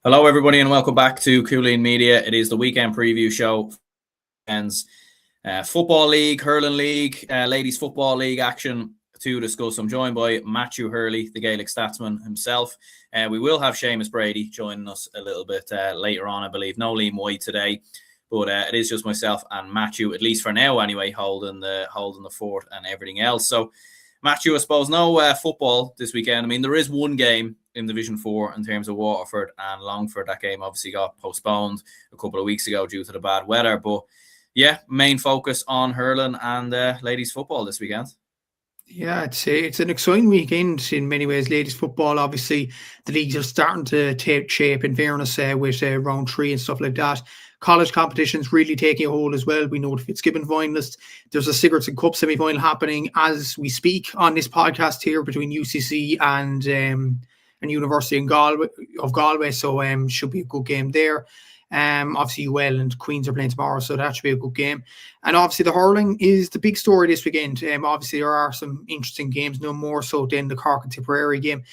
Hello, everybody, and welcome back to Cúilín Media. It is the weekend preview show. Football League, Hurling League, Ladies Football League action to discuss. I'm joined by Matthew Hurley, the Gaelic Statsman himself. We will have Seamus Brady joining us a little bit later on, I believe. No Liam White today, but it is just myself and Matthew, at least for now anyway, holding the fort and everything else. So, Matthew, I suppose no football this weekend. I mean, there is one game in Division 4 in terms of Waterford and Longford. That game obviously got postponed a couple of weeks ago due to the bad weather. But yeah, main focus on hurling and ladies football this weekend. Yeah, it's an exciting weekend in many ways. Ladies football, obviously, the leagues are starting to take shape in fairness with round 3 and stuff like that. College competitions really taking a hold as well. We know the Fitzgibbon finalist. There's a Sigurdsson Cup semi-final happening as we speak on this podcast here between UCC and University of Galway. So should be a good game there. Obviously UL and Queens are playing tomorrow, so that should be a good game. And obviously the hurling is the big story this weekend. Obviously there are some interesting games, no more so than the Cork and Tipperary game.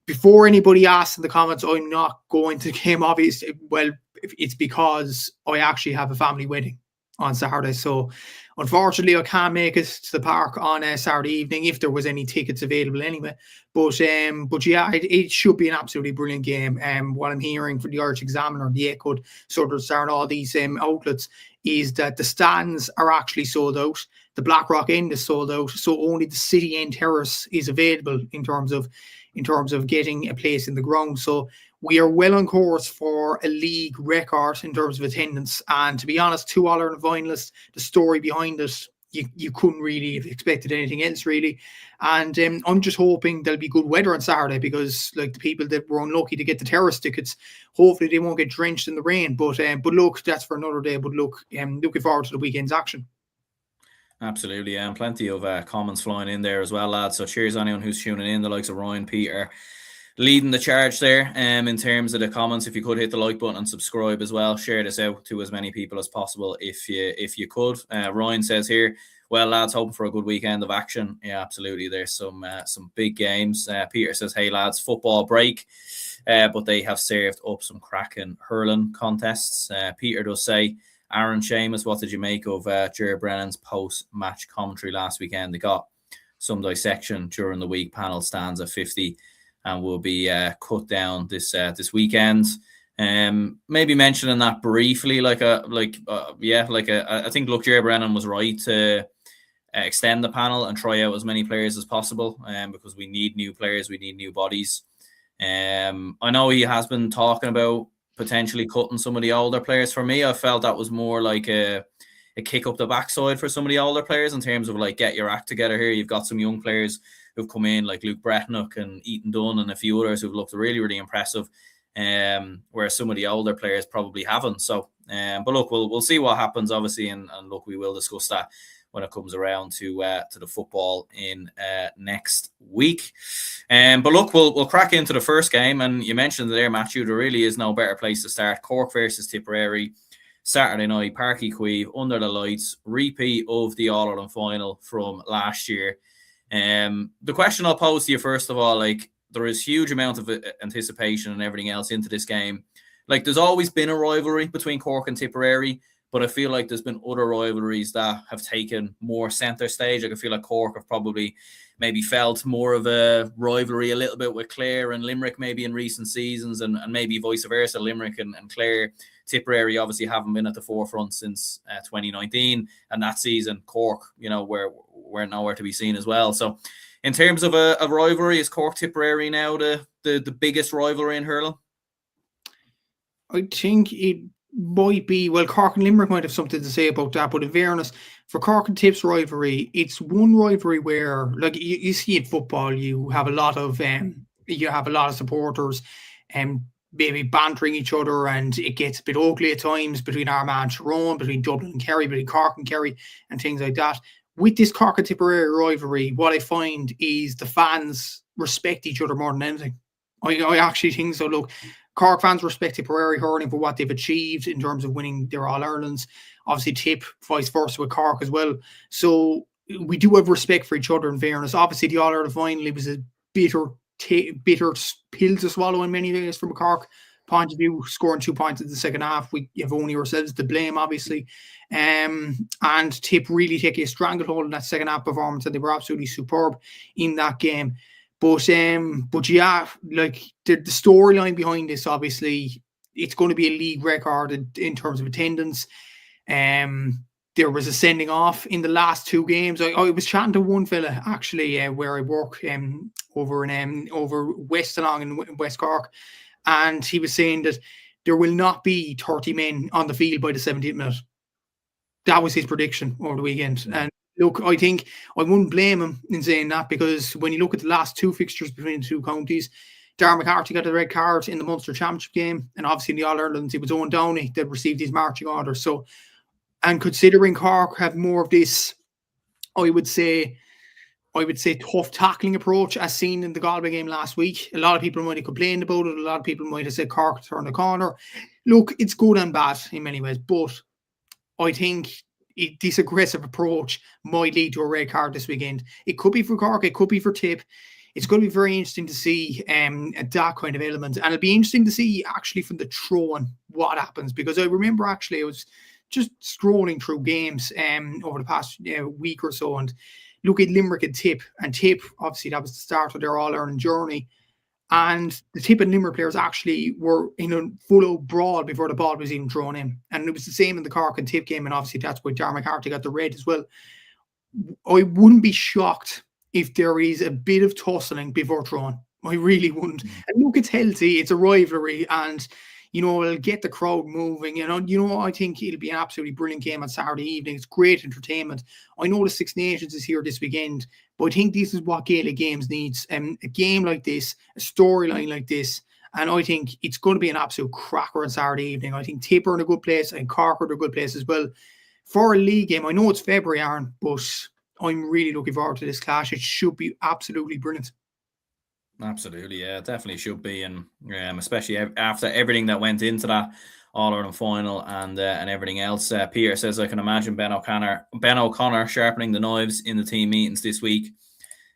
Before anybody asks in the comments, I'm not going to the game, obviously. Well, it's because I actually have a family wedding on Saturday. So unfortunately, I can't make it to the park on a Saturday evening if there was any tickets available anyway. But yeah, it should be an absolutely brilliant game. What I'm hearing from the Irish Examiner, the Echo, Southern Star, and all these outlets is that the stands are actually sold out. The Blackrock End is sold out. So only the City End Terrace is available in terms of getting a place in the ground. So we are well on course for a league record in terms of attendance. And to be honest, 2 All-Ireland finalists, the story behind it, you couldn't really have expected anything else, really. And I'm just hoping there'll be good weather on Saturday because, like, the people that were unlucky to get the terrace tickets, hopefully they won't get drenched in the rain. But look, that's for another day. But look, looking forward to the weekend's action. Absolutely, and plenty of comments flying in there as well, lads. So cheers anyone who's tuning in, the likes of Ryan, Peter, leading the charge there in terms of the comments. If you could hit the like button and subscribe as well, share this out to as many people as possible if you could. Ryan says here, well, lads, hoping for a good weekend of action. Yeah, absolutely. There's some big games. Peter says, hey lads, football break, but they have served up some cracking hurling contests. Peter does say, Aaron, Seamus, what did you make of Ger Brennan's post-match commentary last weekend? They got some dissection during the week. Panel stands at 50 and will be cut down this weekend. Maybe mentioning that briefly, I think, look, Ger Brennan was right to extend the panel and try out as many players as possible, because we need new players, we need new bodies. I know he has been talking about potentially cutting some of the older players. For me, I felt that was more like a kick up the backside for some of the older players in terms of, like, get your act together here. You've got some young players who've come in, like Luke Bretnock and Ethan Dunn and a few others who've looked really, really impressive, whereas some of the older players probably haven't. So, but look, we'll see what happens, obviously, and look, we will discuss that when it comes around to the football in next week. But look, we'll crack into the first game, and you mentioned there, Matthew, there really is no better place to start. Cork versus Tipperary, Saturday night, Páirc Uí Chaoimh, under the lights, repeat of the All-Ireland final from last year. The question I'll pose to you first of all, like, there is huge amount of anticipation and everything else into this game. Like, there's always been a rivalry between Cork and Tipperary, but I feel like there's been other rivalries that have taken more centre stage. Like, I feel like Cork have probably maybe felt more of a rivalry a little bit with Clare and Limerick maybe in recent seasons, and maybe vice versa, Limerick and Clare. Tipperary obviously haven't been at the forefront since 2019, and that season Cork, we're nowhere to be seen as well. So in terms of a rivalry, is Cork Tipperary now the biggest rivalry in hurling? I think it might be. Well, Cork and Limerick might have something to say about that, but in fairness, for Cork and Tips rivalry, it's one rivalry where, like, you see in football, you have a lot of supporters and maybe bantering each other, and it gets a bit ugly at times between Armagh and Tyrone, between Dublin and Kerry, between Cork and Kerry, and things like that. With this Cork and Tipperary rivalry, what I find is the fans respect each other more than anything. I actually think so. Look, Cork fans respect Tipperary hurling for what they've achieved in terms of winning their All-Irelands. Obviously, Tip, vice versa with Cork as well. So we do have respect for each other, in fairness. Obviously, the All-Ireland final, it was a bitter pill to swallow in many ways from a Cork point of view, scoring 2 points in the second half, we have only ourselves to blame, obviously. And Tip really taking a stranglehold in that second half performance, and they were absolutely superb in that game. But yeah, like the storyline behind this, obviously, it's going to be a league record in terms of attendance. There was a sending off in the last 2 games. I was chatting to one fella actually where I work over West along in West Cork, and he was saying that there will not be 30 men on the field by the 70th minute. That was his prediction over the weekend. And look, I think I wouldn't blame him in saying that, because when you look at the last 2 fixtures between the 2 counties, Darren McCarthy got a red card in the Munster Championship game, and obviously in the All-Irelands it was Owen Downey that received his marching orders. So, and considering Cork have more of this, I would say tough tackling approach as seen in the Galway game last week. A lot of people might have complained about it. A lot of people might have said Cork turned the corner. Look, it's good and bad in many ways, but I think this aggressive approach might lead to a red card this weekend. It could be for Cork, it could be for Tip. It's going to be very interesting to see that kind of element. And it'll be interesting to see actually from the throwing what happens, because I remember actually I was just scrolling through games over the past week or so, and look at Limerick and Tip. And Tip, obviously, that was the start of their All-Ireland journey. And the Tip and Limerick players actually were in a full-out brawl before the ball was even thrown in. And it was the same in the Cork and Tip game, and obviously that's why Darren McCarthy got the red as well. I wouldn't be shocked if there is a bit of tussling before throwing. I really wouldn't. And look, it's healthy, it's a rivalry, and it'll get the crowd moving. I think it'll be an absolutely brilliant game on Saturday evening. It's great entertainment. I know the Six Nations is here this weekend, but I think this is what Gaelic Games needs. A game like this, a storyline like this, and I think it's going to be an absolute cracker on Saturday evening. I think Tip are in a good place, and Cork are in a good place as well. For a league game, I know it's February, Aaron, but I'm really looking forward to this clash. It should be absolutely brilliant. Absolutely, yeah, it definitely should be, and especially after everything that went into that All-Ireland final and everything else. Peter says, I can imagine Ben O'Connor sharpening the knives in the team meetings this week.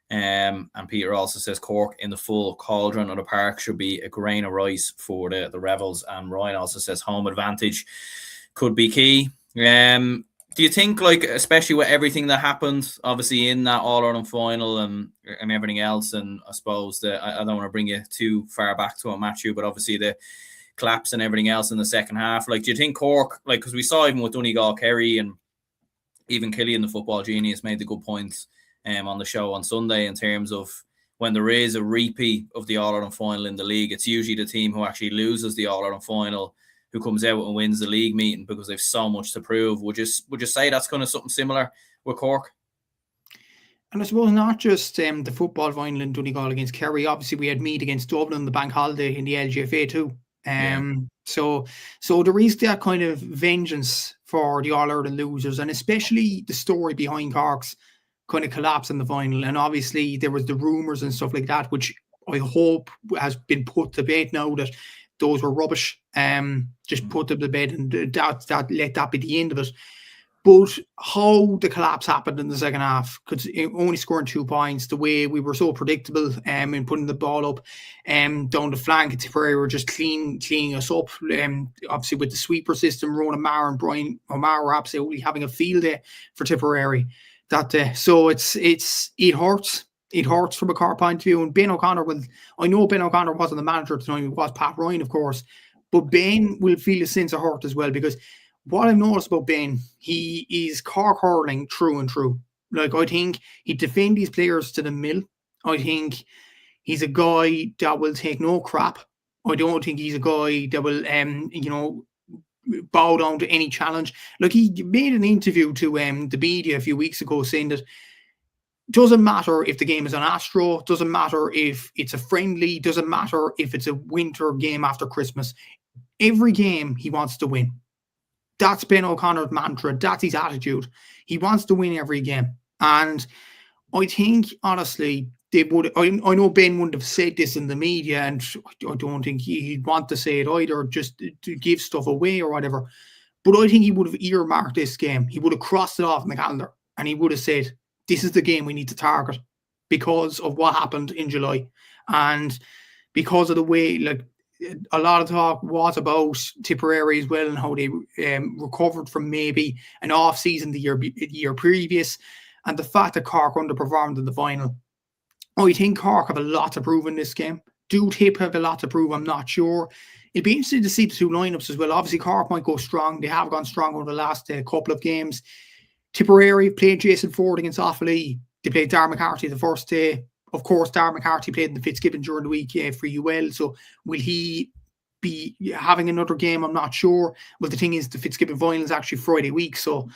And Peter also says Cork in the full cauldron of the park should be a grain of rice for the Rebels. And Ryan also says home advantage could be key. Do you think, like, especially with everything that happened, obviously in that All-Ireland final and everything else, and I suppose that I don't want to bring you too far back to it, Matthew, but obviously the collapse and everything else in the second half, like, do you think Cork, like, because we saw even with Donegal, Kerry, and even Cúilín, the football genius, made the good points on the show on Sunday in terms of when there is a repeat of the All-Ireland final in the league, it's usually the team who actually loses the All-Ireland final who comes out and wins the league meeting because they've so much to prove. Would you say that's kind of something similar with Cork? And I suppose not just the football final in Donegal against Kerry. Obviously, we had Meath against Dublin, the bank holiday in the LGFA too. So there is that kind of vengeance for the All-Ireland losers, and especially the story behind Cork's kind of collapse in the final. And obviously, there was the rumours and stuff like that, which I hope has been put to bed now that those were rubbish. Just put them to bed, and that let that be the end of it. But how the collapse happened in the second half, because only scoring 2 points, the way we were so predictable in putting the ball up down the flank, Tipperary were just cleaning us up. Obviously with the sweeper system, Ronan Maher and Brian O'Mara were absolutely having a field day for Tipperary that day. So it hurts. It hurts from a Cork point of view. And Ben O'Connor I know Ben O'Connor wasn't the manager at the time, it was Pat Ryan, of course, but Ben will feel a sense of hurt as well, because what I've noticed about Ben, he is Cork hurling through and through. Like, I think he'd defend these players to the mill. I think he's a guy that will take no crap. I don't think he's a guy that will, bow down to any challenge. Like, he made an interview to the media a few weeks ago saying that doesn't matter if the game is on Astro, doesn't matter if it's a friendly, doesn't matter if it's a winter game after Christmas. Every game he wants to win. That's Ben O'Connor's mantra. That's his attitude. He wants to win every game. And I think, honestly, they would. I know Ben wouldn't have said this in the media, and I don't think he'd want to say it either, just to give stuff away or whatever. But I think he would have earmarked this game. He would have crossed it off in the calendar, and he would have said, this is the game we need to target because of what happened in July. And because of the way, like, a lot of talk was about Tipperary as well and how they recovered from maybe an off season the year previous, and the fact that Cork underperformed in the final. I think Cork have a lot to prove in this game. Do Tip have a lot to prove? I'm not sure. It'll be interesting to see the two lineups as well. Obviously, Cork might go strong. They have gone strong over the last couple of games. Tipperary played Jason Ford against Offaly. They played Darren McCarthy the first day. Of course, Darren McCarthy played in the Fitzgibbon during the week for UL. So will he be having another game? I'm not sure. Well, the thing is, the Fitzgibbon final is actually Friday week. So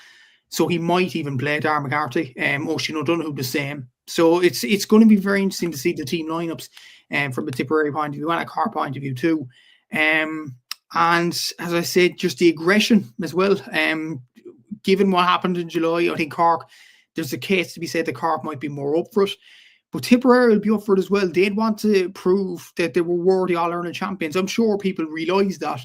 he might even play Darren McCarthy. Oisin O'Donoghue the same. So it's going to be very interesting to see the team lineups from a Tipperary point of view and a Cork point of view too. And as I said, just the aggression as well. Given what happened in July, I think Cork, there's a case to be said that Cork might be more up for it. But Tipperary will be up for it as well. They'd want to prove that they were worthy All-Ireland champions. I'm sure people realise that,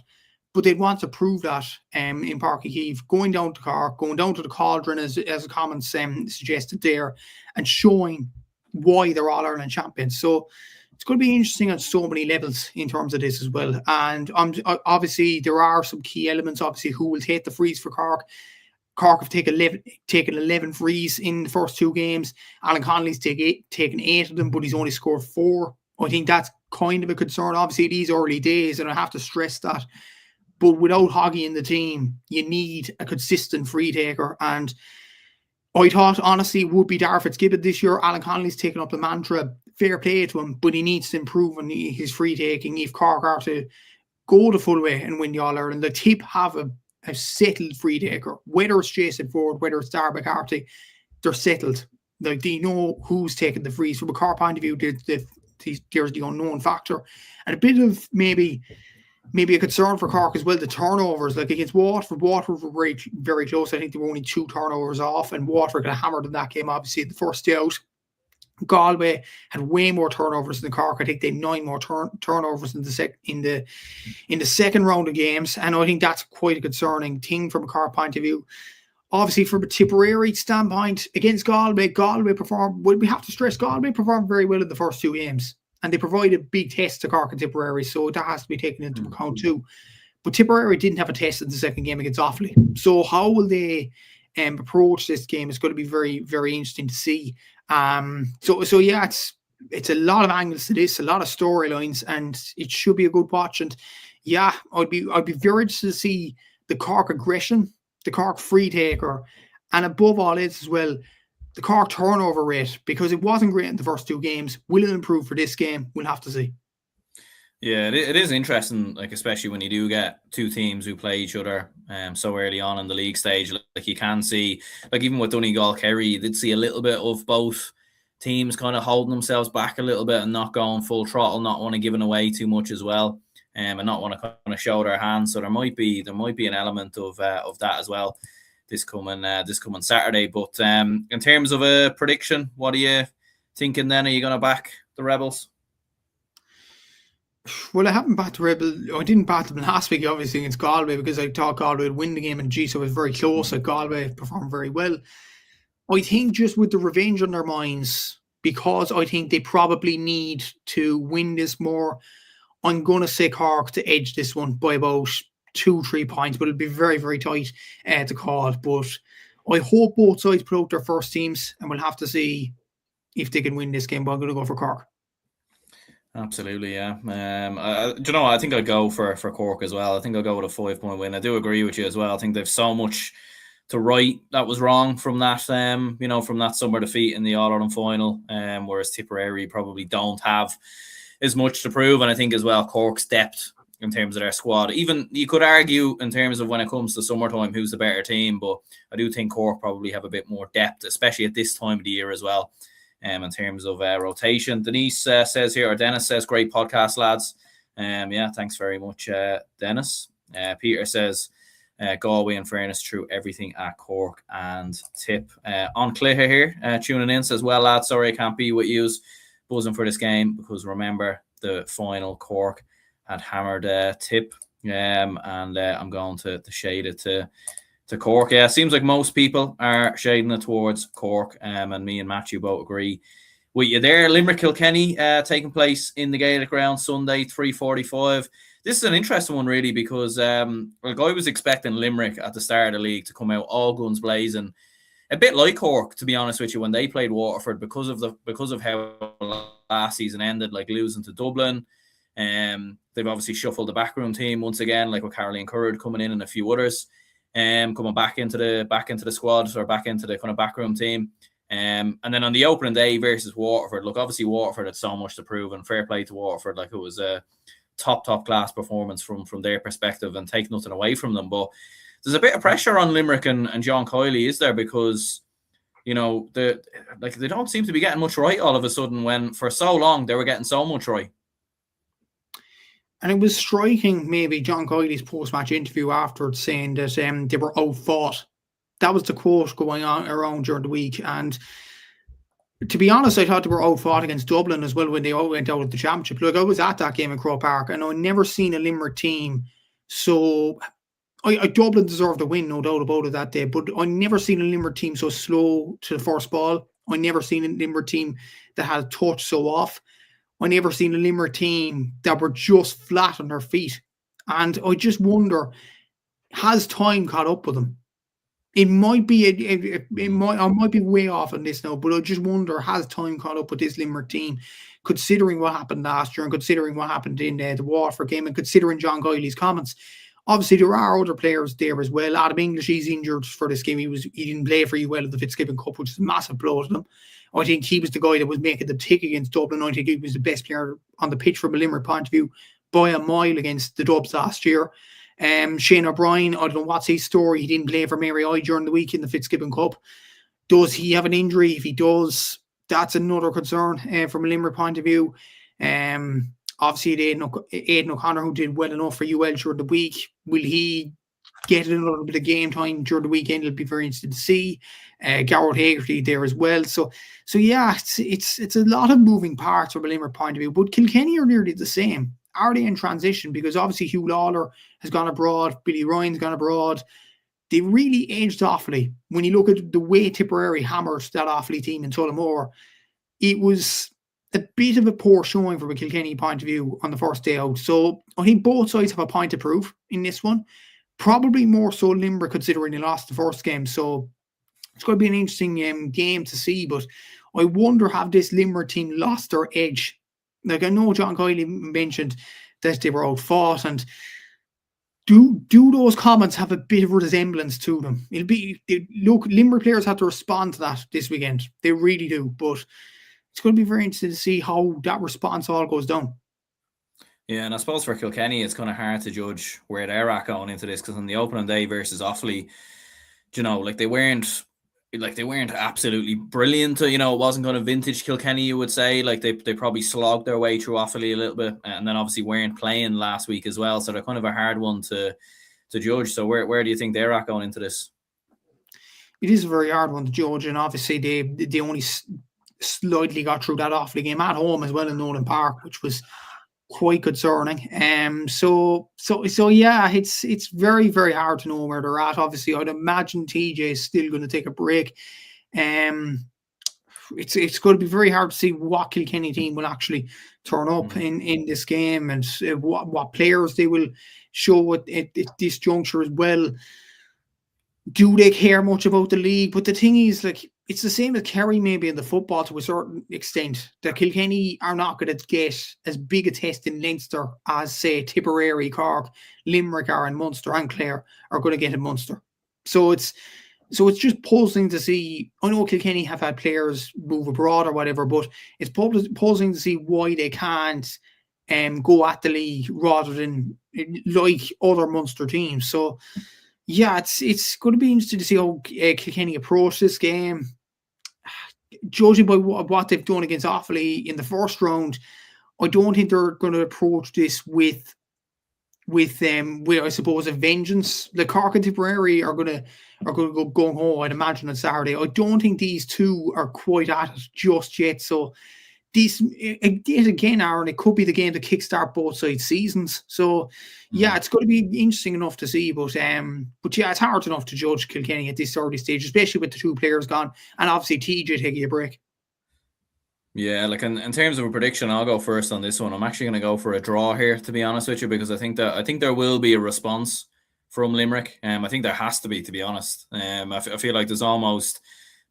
but they'd want to prove that in Páirc Uí Chaoimh, going down to Cork, going down to the Cauldron, as the comments suggested there, and showing why they're All-Ireland champions. So it's going to be interesting on so many levels in terms of this as well. And obviously, there are some key elements. Obviously, who will take the frees for Cork? Cork have taken 11 frees in the first two games. Alan Connolly's taken 8 of them, but he's only scored 4. I think that's kind of a concern. Obviously, these early days, and I have to stress that. But without Hoggy in the team, you need a consistent free taker. And I thought, honestly, it would be Darragh Fitzgibbon this year. Alan Connolly's taken up the mantra. Fair play to him, but he needs to improve on his free taking if Cork are to go the full way and win the All-Ireland. The Tip have a settled free taker. Whether it's Jason Ford, whether it's Darragh McCarthy, they're settled. Like, they know who's taking the frees. From a Cork point of view, there's the unknown factor. And a bit of maybe a concern for Cork as well, the turnovers. Like against Waterford were very, very close. I think they were only 2 turnovers off, and Waterford got hammered in that game, obviously, the first day out. Galway had way more turnovers than Cork. I think they had 9 more turnovers in the second round of games, and I think that's quite a concerning thing from a Cork point of view. Obviously, from a Tipperary standpoint, against Galway performed. We have to stress Galway performed very well in the first 2 games, and they provided big tests to Cork and Tipperary, so that has to be taken into account too. But Tipperary didn't have a test in the second game against Offaly, so how will they approach this game? It's going to be very, very interesting to see. So yeah, it's a lot of angles to this, a lot of storylines, and it should be a good watch. And yeah, I'd be very interested to see the Cork aggression, the Cork free taker, and above all else as well, the Cork turnover rate, because it wasn't great in the first 2 games. Will it improve for this game? We'll have to see. Yeah, it is interesting, like especially when you do get 2 teams who play each other so early on in the league stage. Like you can see, like even with Donegal Kerry, you did see a little bit of both teams kind of holding themselves back a little bit and not going full throttle, not want to give away too much as well, and not want to kind of show their hands. So there might be an element of that as well this coming Saturday. But in terms of a prediction, what are you thinking then? Are you going to back the Rebels? Well, I haven't backed the Rebels. I didn't back them last week, obviously, against Galway, because I thought Galway would win the game, and so it was very close. Like, Galway performed very well. I think just with the revenge on their minds, because I think they probably need to win this more, I'm going to say Cork to edge this one by about 2-3 points, but it'll be very, very tight to call. But I hope both sides put out their first teams, and we'll have to see if they can win this game, but I'm going to go for Cork. Absolutely, yeah. Do you know what? I think I'll go for Cork as well. I think I'll go with a 5-point win. I do agree with you as well. I think they've so much to right that was wrong from that, from that summer defeat in the All-Ireland final, whereas Tipperary probably don't have as much to prove. And I think as well, Cork's depth in terms of their squad. Even you could argue in terms of when it comes to summertime, who's the better team, but I do think Cork probably have a bit more depth, especially at this time of the year as well. In terms of rotation, Denise says here, or Dennis says, great podcast, lads. Yeah, thanks very much, Dennis. Peter says, Galway, in fairness, through everything at Cork and Tip. On Clitter here, tuning in, says, well, lads, sorry I can't be with you, buzzing for this game, because remember the final, Cork had hammered Tip, and I'm going to shade it to Cork. Yeah, it seems like most people are shading it towards Cork, and me and Matthew both agree with you there. Limerick Kilkenny taking place in the Gaelic Ground Sunday, 3:45. this is an interesting one, really, because like I was expecting Limerick at the start of the league to come out all guns blazing, a bit like Cork, to be honest with you, when they played Waterford, because of how last season ended, like losing to Dublin. They've obviously shuffled the backroom team once again, like with Caroline Currid coming in and a few others, coming back into the squad, or back into the kind of backroom team. And then on the opening day versus Waterford, look, obviously Waterford had so much to prove, and fair play to Waterford. Like, it was a top class performance from their perspective, and take nothing away from them. But there's a bit of pressure on Limerick and John Coyley, is there? Because, you know, they don't seem to be getting much right all of a sudden, when for so long they were getting so much right. And it was striking, maybe, John Coyley's post-match interview afterwards, saying that they were outfought. That was the quote going on around during the week. And to be honest, I thought they were outfought against Dublin as well when they all went out of the championship. Look, I was at that game in Croke Park, and I've never seen a Limerick team so... Dublin deserved a win, no doubt about it, that day, but I never seen a Limerick team so slow to the first ball. I never seen a Limerick team that had a touch so off. I never seen a Limerick team that were just flat on their feet. And I just wonder, has time caught up with them? It might be, I might be way off on this now, but I just wonder, has time caught up with this Limerick team, considering what happened last year, and considering what happened in the Waterford game, and considering John Coyley's comments. Obviously, there are other players there as well. Adam English, he's injured for this game. He didn't play for well at the Fitzgibbon Cup, which is a massive blow to them. I think he was the guy that was making the tick against Dublin. I think he was the best player on the pitch from a Limerick point of view by a mile against the Dubs last year. Shane O'Brien, I don't know what's his story. He didn't play for Mary I during the week in the Fitzgibbon Cup. Does he have an injury? If he does, that's another concern from a Limerick point of view. Obviously, Aidan O'Connor, who did well enough for UL during the week, will he get a little bit of game time during the weekend? It'll be very interesting to see. Garrett Haggerty there as well. So yeah, it's a lot of moving parts from a Limerick point of view. But Kilkenny are nearly the same. Are they in transition? Because obviously Hugh Lawler has gone abroad, Billy Ryan's gone abroad. They really aged Offaly. When you look at the way Tipperary hammers that Offaly team in Tullamore, it was a bit of a poor showing from a Kilkenny point of view on the first day out. So I think both sides have a point to prove in this one. Probably more so Limerick, considering they lost the first game. So it's going to be an interesting game to see. But I wonder, have this Limerick team lost their edge? Like, I know John Coyley mentioned that they were outfought, and do those comments have a bit of a resemblance to them? Look, Limerick players have to respond to that this weekend. They really do. But it's going to be very interesting to see how that response all goes down. Yeah, and I suppose for Kilkenny, it's kind of hard to judge where they're at going into this, because on the opening day versus Offaly, you know, like they weren't absolutely brilliant. You know, it wasn't kind of vintage Kilkenny, you would say. Like they probably slogged their way through Offaly a little bit, and then obviously weren't playing last week as well. So they're kind of a hard one to judge. So where do you think they're at going into this? It is a very hard one to judge, and obviously they only slightly got through that Offaly game at home as well in Nolan Park, which was quite concerning. So yeah, it's very, very hard to know where they're at. Obviously, I'd imagine TJ is still going to take a break. It's going to be very hard to see what Kilkenny team will actually turn up in this game, and what players they will show at this juncture as well. Do they care much about the league? But the thing is, like, it's the same as Kerry maybe in the football to a certain extent, that Kilkenny are not going to get as big a test in Leinster as, say, Tipperary, Cork, Limerick are, and Munster and Clare are going to get in Munster. So it's just puzzling to see. I know Kilkenny have had players move abroad or whatever, but it's puzzling to see why they can't go at the league rather than like other Munster teams. So yeah, it's going to be interesting to see how Kilkenny approach this game. Judging by what they've done against Offaly in the first round, I don't think they're going to approach this with I suppose a vengeance. The Cork and Tipperary are going to go gung ho, I'd imagine, on Saturday. I don't think these two are quite at it just yet. So this again, Aaron, it could be the game to kickstart both sides' seasons. So yeah, it's going to be interesting enough to see. But yeah, it's hard enough to judge Kilkenny at this early stage, especially with the two players gone, and obviously TJ taking a break. Yeah, like in terms of a prediction, I'll go first on this one. I'm actually going to go for a draw here, to be honest with you, because I think there will be a response from Limerick. I think there has to be honest. I feel like there's almost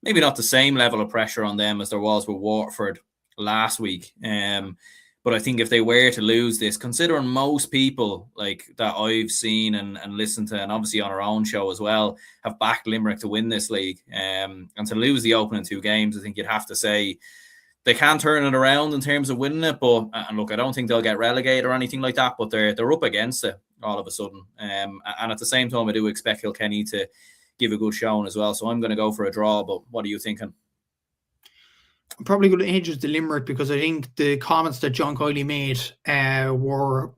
maybe not the same level of pressure on them as there was with Waterford last week. But I think if they were to lose this, considering most people like that I've seen and listened to, and obviously on our own show as well, have backed Limerick to win this league, and to lose the opening 2 games, I think you'd have to say they can turn it around in terms of winning it. But and look, I don't think they'll get relegated or anything like that, but they're up against it all of a sudden. And at the same time, I do expect Kilkenny to give a good showing as well. So I'm going to go for a draw. But what are you thinking? I'm probably going to edge the Limerick, because I think the comments that John Cúilín made were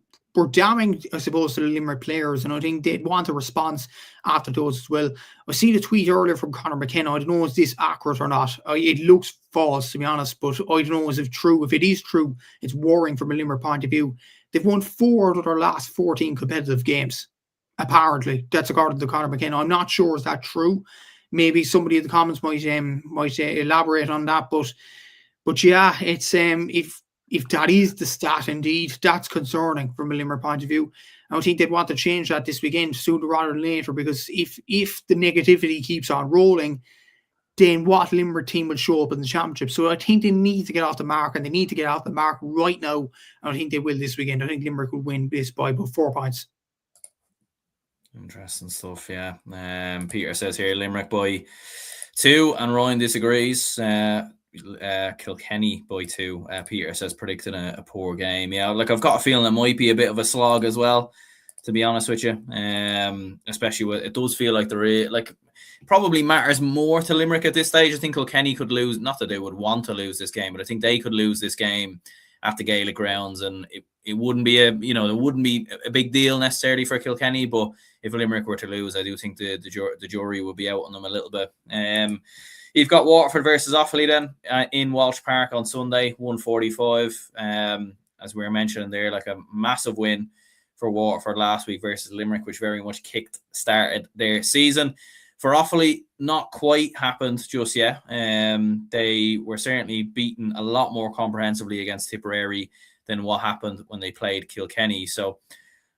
damning, I suppose, to the Limerick players, and I think they'd want a response after those as well. I seen a tweet earlier from Conor McKenna. I don't know if this accurate or not. It looks false, to be honest, but I don't know if it's true. If it is true, it's worrying from a Limerick point of view. They've won 4 out of their last 14 competitive games. Apparently, that's according to Conor McKenna. I'm not sure is that true. Maybe somebody in the comments might elaborate on that, but yeah, it's if that is the stat indeed, that's concerning from a Limerick point of view. I think they'd want to change that this weekend sooner rather than later, because if the negativity keeps on rolling, then what Limerick team will show up in the championship? So I think they need to get off the mark, and they need to get off the mark right now. And I think they will this weekend. I think Limerick will win this by about 4 points. Interesting stuff, yeah. Peter says here Limerick by 2, and Ryan disagrees. Kilkenny by 2. Peter says predicting a poor game. Yeah, like I've got a feeling it might be a bit of a slog as well, to be honest with you. Especially with it does feel like probably matters more to Limerick at this stage. I think Kilkenny could lose, not that they would want to lose this game, but I think they could lose this game at the Gaelic grounds, and it wouldn't be it wouldn't be a big deal necessarily for Kilkenny. But if Limerick were to lose, I do think the jury would be out on them a little bit. You've got Waterford versus Offaly then in Walsh Park on Sunday, 1:45. As we were mentioning there, like a massive win for Waterford last week versus Limerick, which very much started their season. For Offaly, not quite happened just yet. They were certainly beaten a lot more comprehensively against Tipperary than what happened when they played Kilkenny. So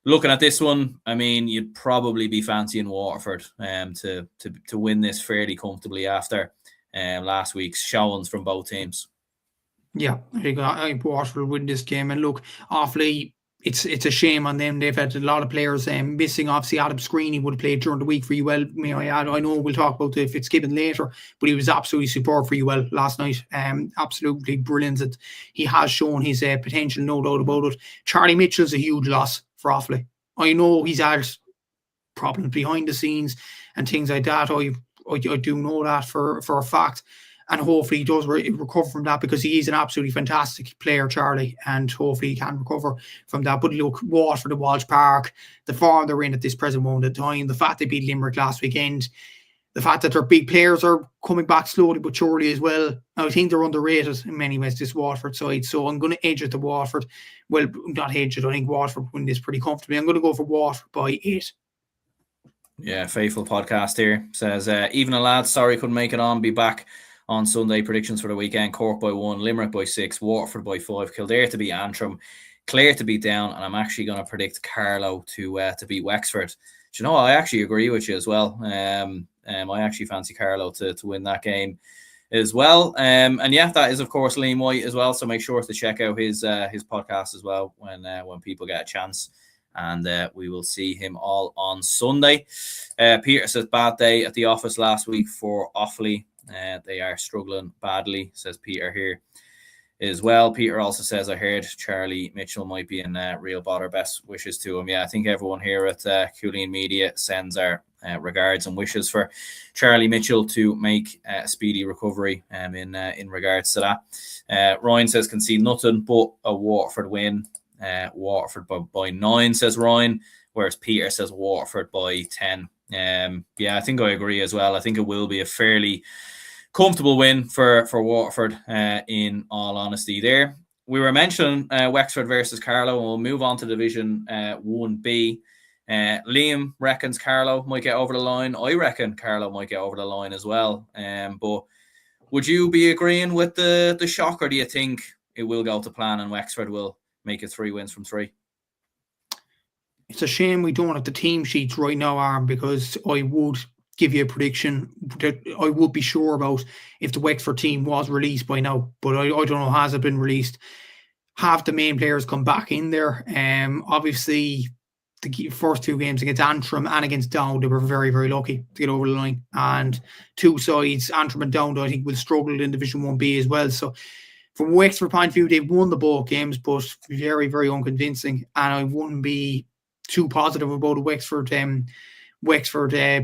looking at this one, I mean, you'd probably be fancying Waterford to win this fairly comfortably after last week's showings from both teams. Yeah, I think Waterford will win this game. And look, Offaly, it's a shame on them. They've had a lot of players missing. Obviously, Adam Screeney would have played during the week for UL. I know we'll talk about the Fitzgibbon later, but he was absolutely superb for UL last night. Absolutely brilliant. And he has shown his potential, no doubt about it. Charlie Mitchell's a huge loss for Offaly. I know he's had problems behind the scenes and things like that. I do know that for a fact. And hopefully he does recover from that, because he is an absolutely fantastic player, Charlie, and hopefully he can recover from that. But look, Waterford at Walsh Park, the form they're in at this present moment in time, the fact they beat Limerick last weekend, the fact that their big players are coming back slowly but surely as well. I think they're underrated in many ways, this Waterford side. So I'm going to edge it to Waterford. Well, not edge it. I think Waterford win this pretty comfortably. I'm going to go for Waterford by 8. Yeah, faithful podcast here says, even a lad, sorry couldn't make it on, be back on Sunday. Predictions for the weekend: Cork by 1, Limerick by 6, Waterford by 5, Kildare to beat Antrim, Clare to beat Down, and I'm actually going to predict Carlow to beat Wexford. Do you know, I actually agree with you as well. I actually fancy Carlow to win that game as well. And yeah, that is of course Liam White as well. So make sure to check out his podcast as well when people get a chance. And we will see him all on Sunday. Peter says bad day at the office last week for Offaly. They are struggling badly, says Peter here as well. Peter also says, I heard Charlie Mitchell might be in real bother. Best wishes to him. Yeah, I think everyone here at Cúilín Media sends our regards and wishes for Charlie Mitchell to make a speedy recovery in regards to that. Ryan says, can see nothing but a Waterford win. Waterford by 9, says Ryan, whereas Peter says Waterford by 10. Yeah, I think I agree as well. I think it will be a fairly comfortable win for Waterford, in all honesty there. We were mentioning Wexford versus Carlow, and we'll move on to Division 1B. Liam reckons Carlow might get over the line. I reckon Carlow might get over the line as well. But would you be agreeing with the shock, or do you think it will go to plan and Wexford will make it 3 wins from 3? It's a shame we don't have the team sheets right now, Aaron, because I would give you a prediction that I would be sure about if the Wexford team was released by now. But I don't know, has it been released? Have the main players come back in there? Obviously, the first 2 games against Antrim and against Down, they were very, very lucky to get over the line. And 2 sides, Antrim and Down, I think will struggle in Division 1B as well. So from Wexford point of view, they've won the both games, but very, very unconvincing. And I wouldn't be too positive about the Wexford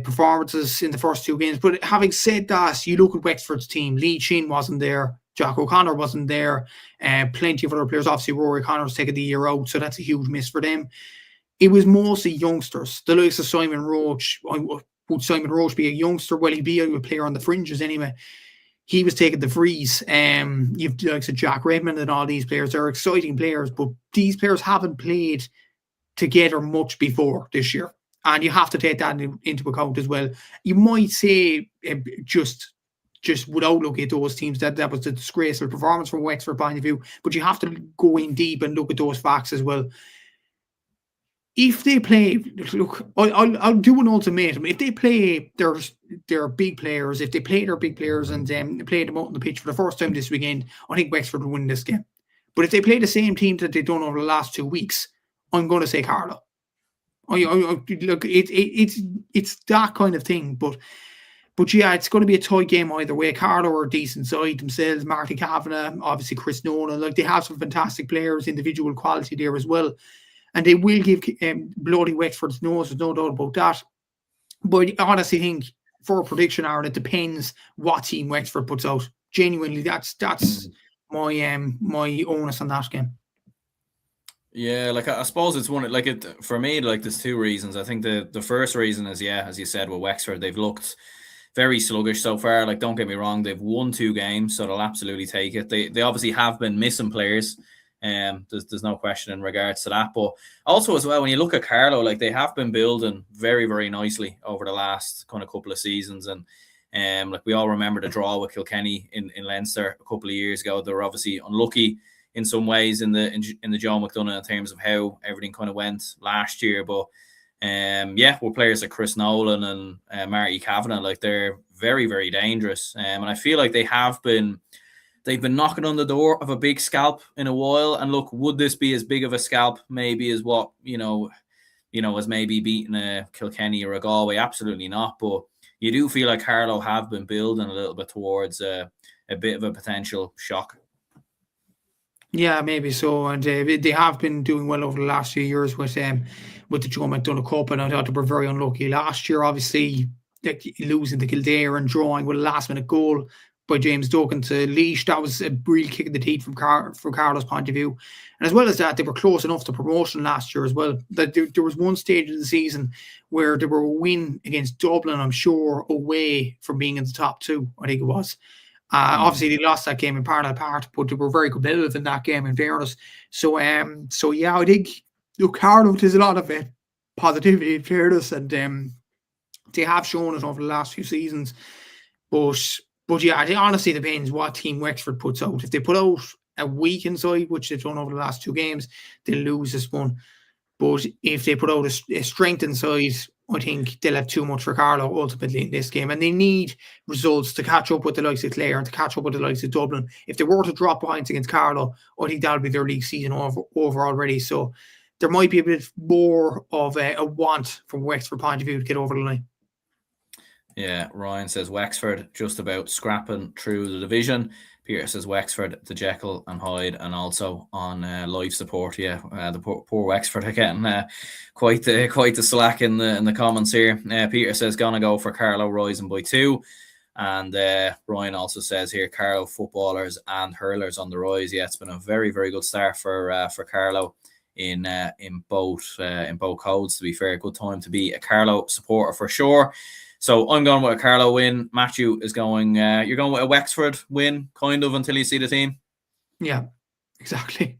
performances in the first 2 games. But having said that, you look at Wexford's team. Lee Chin wasn't there. Jack O'Connor wasn't there. Plenty of other players. Obviously, Rory O'Connor's taken the year out, so that's a huge miss for them. It was mostly youngsters. The likes of Simon Roach. Would Simon Roach be a youngster? Well, he'd be a player on the fringes anyway. He was taking the freeze. You've the likes of Jack Redmond and all these players. They're exciting players, but these players haven't played together much before this year. And you have to take that into account as well. You might say just without looking at those teams that was a disgraceful performance from Wexford point of view, but you have to go in deep and look at those facts as well. If they play, look, I'll do an ultimatum. If they play their big players, if they play their big players and play them out on the pitch for the first time this weekend, I think Wexford will win this game. But if they play the same team that they've done over the last 2 weeks, I'm going to say Carlow. Look, it's that kind of thing, but yeah, it's going to be a tight game either way. Carlow are a decent side themselves. Marty Kavanagh, obviously Chris Nolan, like they have some fantastic players, individual quality there as well. And they will give bloody Wexford's nose, there's no doubt about that. But I honestly think, for a prediction, Aaron, it depends what team Wexford puts out. Genuinely, that's my onus on that game. Yeah, like I suppose it's one like it for me. Like there's 2 reasons. I think the first reason is, yeah, as you said, with Wexford, they've looked very sluggish so far. Like, don't get me wrong, they've won 2 games, so they'll absolutely take it. They obviously have been missing players. There's no question in regards to that. But also as well, when you look at Carlow, like they have been building very, very nicely over the last kind of couple of seasons. And like we all remember the draw with Kilkenny in Leinster a couple of years ago. They were obviously unlucky in some ways in the Joe McDonagh in terms of how everything kind of went last year. But with players like Chris Nolan and Marty Kavanagh, like they're very, very dangerous. And I feel like they've been knocking on the door of a big scalp in a while. And look, would this be as big of a scalp maybe as what, as maybe beating a Kilkenny or a Galway? Absolutely not. But you do feel like Carlow have been building a little bit towards a bit of a potential shock. Yeah, maybe so. And they have been doing well over the last few years with the Joe McDonagh Cup, and I thought they were very unlucky last year, obviously, losing to Kildare and drawing with a last-minute goal by James Duggan to Laois. That was a real kick in the teeth from Carlow's point of view. And as well as that, they were close enough to promotion last year as well. That there was one stage of the season where they were a win against Dublin, I'm sure, away from being in the top 2, I think it was. Obviously, they lost that game in part, but they were very competitive in that game, in fairness. So yeah, I think Carlow, there's a lot of positivity in fairness, and they have shown it over the last few seasons. But yeah, it honestly depends what team Wexford puts out. If they put out a weakened side, which they've done over the last 2 games, they'll lose this one. But if they put out a strengthened side, I think they'll have too much for Carlow ultimately in this game. And they need results to catch up with the likes of Clare and to catch up with the likes of Dublin. If they were to drop points against Carlow, I think that'll be their league season over already. So there might be a bit more of a want from Wexford point of view to get over the line. Yeah, Ryan says Wexford just about scrapping through the division. Peter says Wexford, the Jekyll and Hyde, and also on live support. Yeah, the poor Wexford are getting quite the slack in the comments here. Peter says gonna go for Carlow rising by 2, and Ryan also says here Carlow footballers and hurlers on the rise. Yeah, it's been a very, very good start for Carlow in both codes. To be fair, good time to be a Carlow supporter for sure. So I'm going with a Carlow win. Matthew is going, you're going with a Wexford win, kind of, until you see the team? Yeah, exactly.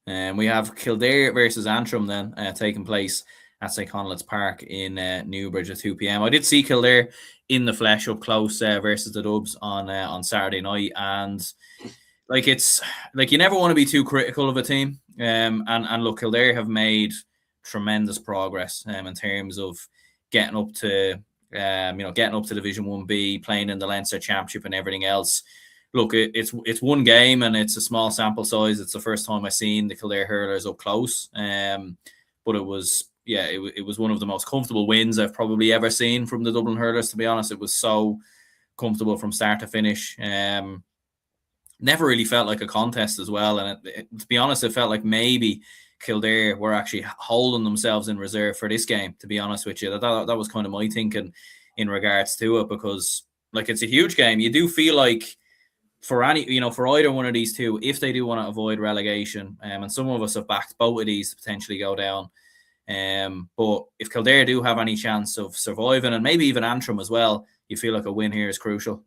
And we have Kildare versus Antrim then taking place at St. Conleth's Park in Newbridge at 2 p.m. I did see Kildare in the flesh up close versus the Dubs on Saturday night, and like it's like you never want to be too critical of a team. And look, Kildare have made tremendous progress in terms of getting up to getting up to Division 1B, playing in the Leinster Championship and everything else. Look, it's one game and it's a small sample size. It's the first time I've seen the Kildare hurlers up close. But it was one of the most comfortable wins I've probably ever seen from the Dublin hurlers, to be honest. It was so comfortable from start to finish. Never really felt like a contest as well. And to be honest, it felt like maybe Kildare were actually holding themselves in reserve for this game, to be honest with you. That was kind of my thinking in regards to it, because like it's a huge game. You do feel like for either one of these two, if they do want to avoid relegation, and some of us have backed both of these to potentially go down. But if Kildare do have any chance of surviving, and maybe even Antrim as well, you feel like a win here is crucial.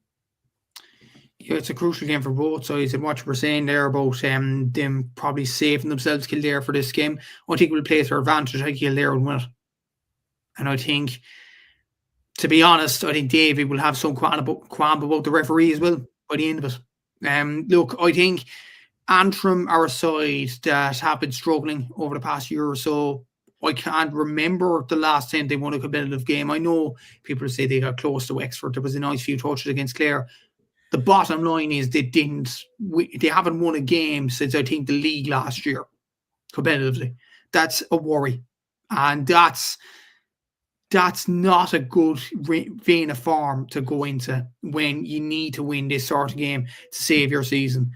Yeah, it's a crucial game for both sides, and what you were saying there about them probably saving themselves, Kildare, for this game, I think will play to their advantage. I think Kildare will win it. And I think, to be honest, I think Davy will have some qualm about the referee as well by the end of it. Look, I think Antrim are a side that have been struggling over the past year or so. I can't remember the last time they won a competitive game. I know people say they got close to Wexford. There was a nice few touches against Clare. The bottom line is they haven't won a game since, I think, the league last year, competitively. That's a worry. And that's not a good vein of form to go into when you need to win this sort of game to save your season.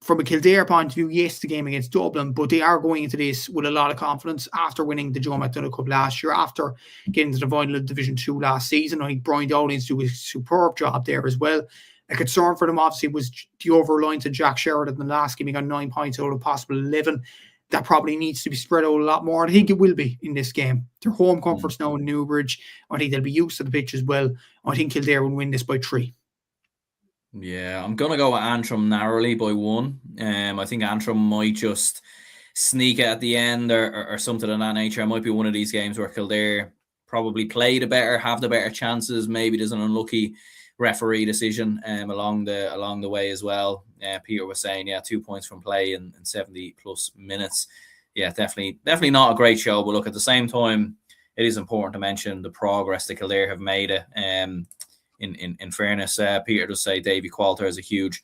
From a Kildare point of view, yes, the game against Dublin, but they are going into this with a lot of confidence after winning the Joe McDonagh Cup last year, after getting to the final of Division 2 last season. I think Brian Dowling's doing a superb job there as well. A concern for them, obviously, was the over-reliance to Jack Sheridan in the last game. He got 9 points out of possible 11. That probably needs to be spread out a lot more. And I think it will be in this game. Their home comforts now in Newbridge. I think they'll be used to the pitch as well. I think Kildare will win this by 3. Yeah, I'm going to go with Antrim narrowly by 1. I think Antrim might just sneak it at the end or something of that nature. It might be one of these games where Kildare probably play the better, have the better chances. Maybe there's an unlucky referee decision along the way as well. Peter was saying, 2 points from play in 70 plus minutes. Yeah, definitely not a great show. But look, at the same time, it is important to mention the progress that Kildare have made it. In fairness, Peter does say Davy Qualter is a huge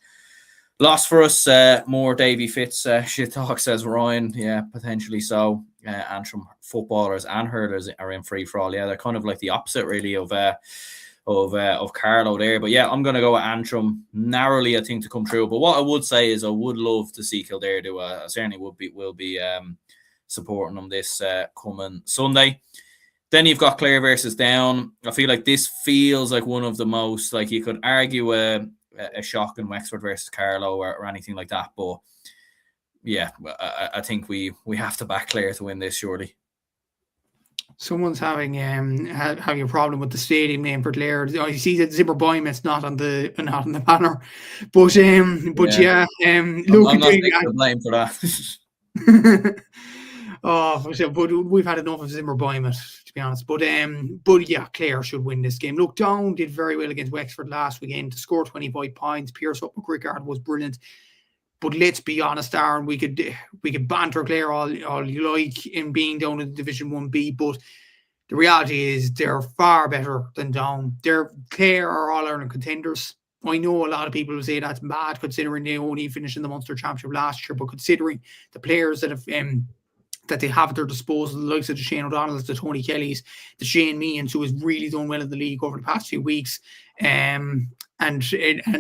loss for us. More Davy Fitz shit talk, says Ryan. Yeah, potentially so. Antrim footballers and hurlers are in free for all. Yeah, they're kind of like the opposite, really, of Carlo there. But yeah, I'm going to go with Antrim narrowly, I think, to come through. But what I would say is I would love to see Kildare do. I certainly will be supporting them this coming Sunday. Then you've got Clare versus Down. I feel like this feels like one of the most, like you could argue a shock in Wexford versus Carlow or anything like that. But yeah, I think we have to back Clare to win this, surely. Someone's having a problem with the stadium name for Clare. I see that Zimmer Boymet's not on the banner, but yeah. Look, I'm not taking the blame for that. But we've had enough of Zimmer Boymet, to be honest. But yeah, Clare should win this game. Look, Down did very well against Wexford last weekend to score 25 points. Pierce up McGrickard was brilliant. But let's be honest, Aaron, we could banter Clare all you like in being down in Division 1B, but the reality is they're far better than Down. Clare are All-Ireland contenders. I know a lot of people will say that's mad considering they only finished in the Munster Championship last year, but considering the players that have that they have at their disposal, the likes of the Shane O'Donnells, the Tony Kellys, the Shane Meehan, who has really done well in the league over the past few weeks, and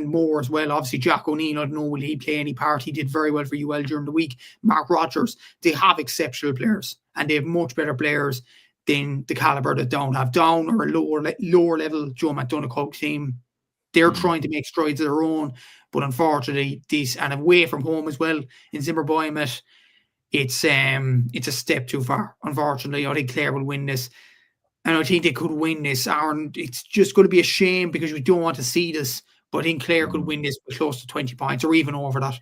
more as well. Obviously, Jack O'Neill, I don't know, will he play any part? He did very well for UL during the week. Mark Rogers, they have exceptional players, and they have much better players than the calibre that Down have. Down or a lower level Joe McDonagh Cup team. They're trying to make strides of their own, but unfortunately, and away from home as well in Zimmer Boymet, it's a step too far. Unfortunately, I think Clare will win this. And I think they could win this, Aaron. It's just going to be a shame because we don't want to see this. But I think Clare could win this by close to 20 points or even over that.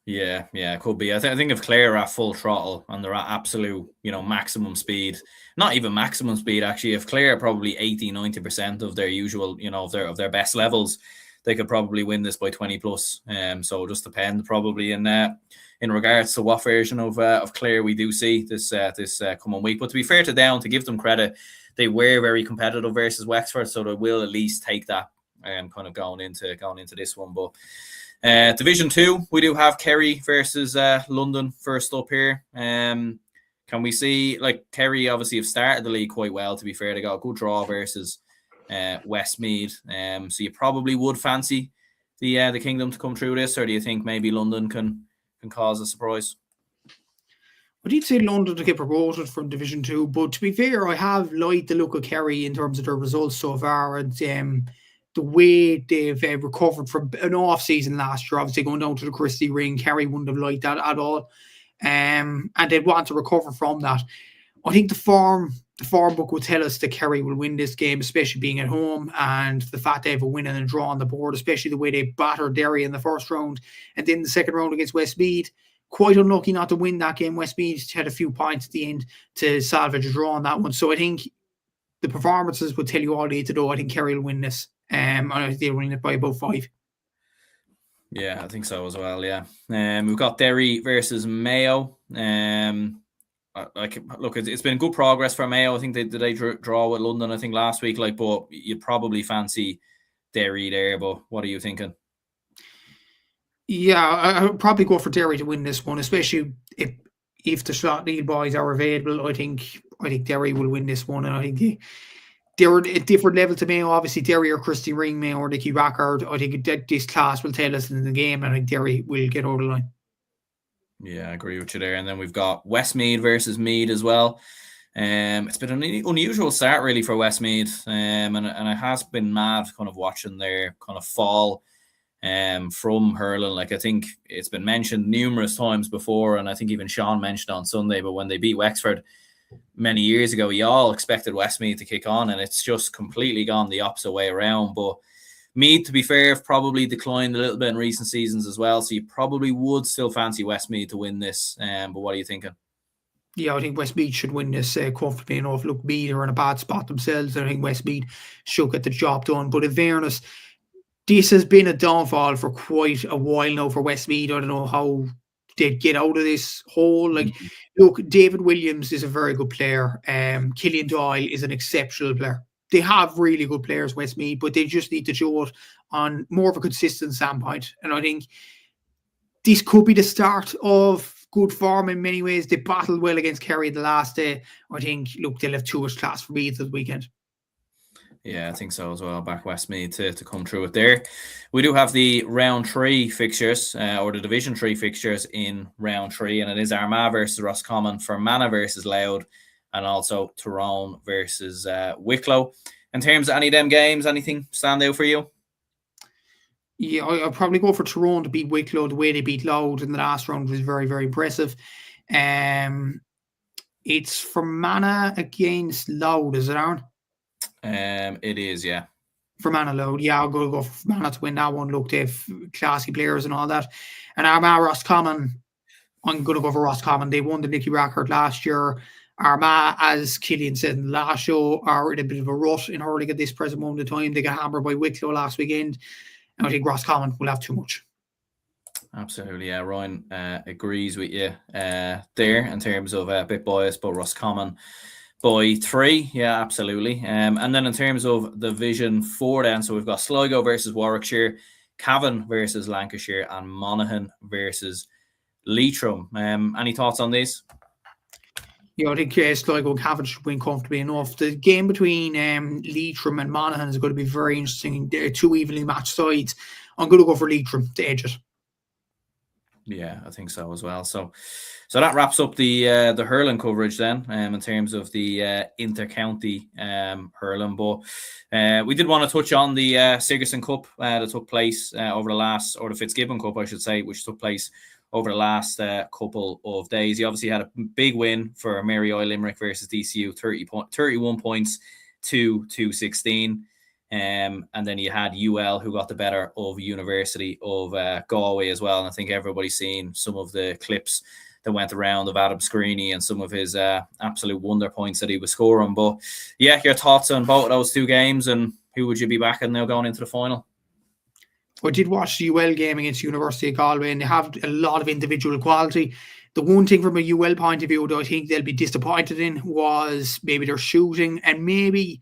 Yeah, it could be. I think if Clare are at full throttle and they're at absolute, maximum speed, not even maximum speed actually, if Clare are probably 80-90% of their usual, of their best levels, they could probably win this by 20 plus. So it just depends probably in regards to what version of Clare we do see this coming week. But to be fair to Down, to give them credit, they were very competitive versus Wexford, so they will at least take that kind of going into this one. But Division 2, we do have Kerry versus London first up here. Can we see, like, Kerry obviously have started the league quite well, to be fair. They got a good draw versus Westmeath. So you probably would fancy the Kingdom to come through this, or do you think maybe London can cause a surprise? I did say London to get promoted from Division 2, but to be fair, I have liked the look of Kerry in terms of their results so far, and the way they've recovered from an off-season last year, obviously going down to the Christie Ring. Kerry wouldn't have liked that at all, and they'd want to recover from that. I think the form book will tell us that Kerry will win this game, especially being at home, and the fact they have a win and a draw on the board, especially the way they battered Derry in the first round, and then the second round against Westmeath. Quite unlucky not to win that game. Westmeath had a few points at the end to salvage a draw on that one. So I think the performances would tell you all you need to know. I think Kerry will win this. And I think they'll win it by about 5. Yeah, I think so as well. Yeah, we've got Derry versus Mayo. Look, it's been good progress for Mayo. I think they draw with London, I think, last week. But you'd probably fancy Derry there. But what are you thinking? Yeah, I would probably go for Derry to win this one, especially if the slot lead boys are available. I think Derry will win this one, and I think they're at different level to Mayo. Obviously, Derry or Christie Ring, Mayo or Nicky Rackard. I think this class will tell us in the game, and I think Derry will get over the line. Yeah, I agree with you there. And then we've got Westmeath versus Meath as well. It's been an unusual start really for Westmeath, and it has been mad kind of watching their kind of fall from hurling. Like, I think it's been mentioned numerous times before, and I think even Sean mentioned on Sunday, but when they beat Wexford many years ago, you all expected Westmeath to kick on, and it's just completely gone the opposite way around. But Meath, to be fair, have probably declined a little bit in recent seasons as well, so you probably would still fancy Westmeath to win this. But what are you thinking? Yeah, I think Westmeath should win this comfortably enough. Look, Meath are in a bad spot themselves, and I think Westmeath should get the job done. But in fairness, this has been a downfall for quite a while now for Westmeath. I don't know how they'd get out of this hole. Look, David Williams is a very good player. Killian Doyle is an exceptional player. They have really good players, Westmeath, but they just need to show it on more of a consistent standpoint. And I think this could be the start of good form in many ways. They battled well against Kerry the last day. I think, look, they'll have too much class for Meath this weekend. Yeah, I think so as well. Back Westmeath to come through it there. We do have the round 3 fixtures, or the Division 3 fixtures in round 3, and it is Armagh versus Roscommon, Fermanagh versus Louth, and also Tyrone versus Wicklow. In terms of any of them games, anything stand out for you? Yeah, I'll probably go for Tyrone to beat Wicklow. The way they beat Louth in the last round was very, very impressive. It's Fermanagh against Louth, is it, Aaron? It is, yeah. Fermanagh Louth. Yeah, I'll go for Fermanagh to win that one. Look, they have classy players and all that. And Armagh Roscommon, I'm going to go for Roscommon. They won the Nicky Rackard last year. Armagh, as Killian said in the last show, are in a bit of a rut in hurling at this present moment of time. They got hammered by Wicklow last weekend. And I think Roscommon will have too much. Absolutely, yeah. Ryan agrees with you there in terms of a bit biased, but Roscommon by 3, yeah, absolutely. And then in terms of Division 4 then, so we've got Sligo versus Warwickshire, Cavan versus Lancashire, and Monaghan versus Leitrim. Any thoughts on these? Yeah, I think Sligo and Cavan should win comfortably enough. The game between Leitrim and Monaghan is going to be very interesting. They're 2 evenly matched sides. I'm going to go for Leitrim to edge it. Yeah, I think so as well. So that wraps up the hurling coverage then, in terms of the inter-county hurling. But we did want to touch on the Sigerson Cup that took place over the last, or the Fitzgibbon Cup, I should say, which took place over the last couple of days. He obviously had a big win for Mary Limerick versus DCU, 31 points to 216. And then you had UL, who got the better of University of Galway as well. And I think everybody's seen some of the clips that went around of Adam Screeney and some of his absolute wonder points that he was scoring. But yeah, your thoughts on both of those two games, and who would you be backing now going into the final? I did watch the UL game against University of Galway, and they have a lot of individual quality. The one thing from a UL point of view that I think they'll be disappointed in was maybe their shooting, and maybe,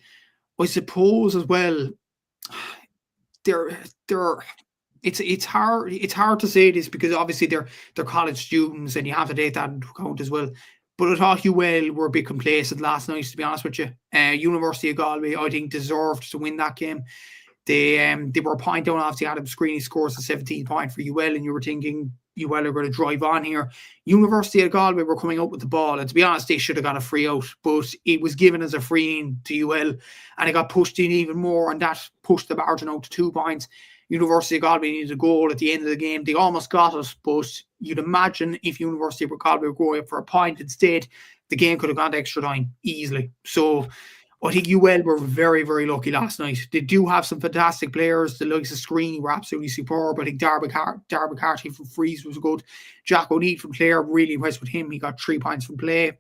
I suppose as well, it's hard to say this because obviously they're college students and you have to take that into account as well. But I thought UL were a bit complacent last night, to be honest with you. University of Galway, I think, deserved to win that game. They were a point down. Obviously, Adam Screeney scores a 17 point for UL, and you were thinking UL are going to drive on here. University of Galway were coming up with the ball, and to be honest, they should have got a free out, but it was given as a free in to UL, and it got pushed in even more, and that pushed the margin out to 2 points. University of Galway needed a goal at the end of the game. They almost got it, but you'd imagine if University of Galway were going up for a point instead, the game could have gone to extra time easily. So I think UL were very, very lucky last night. They do have some fantastic players. The likes of Screeney were absolutely superb. I think Darby Carty from Freeze was good. Jack O'Neill from Clare, really impressed with him. He got 3 points from play.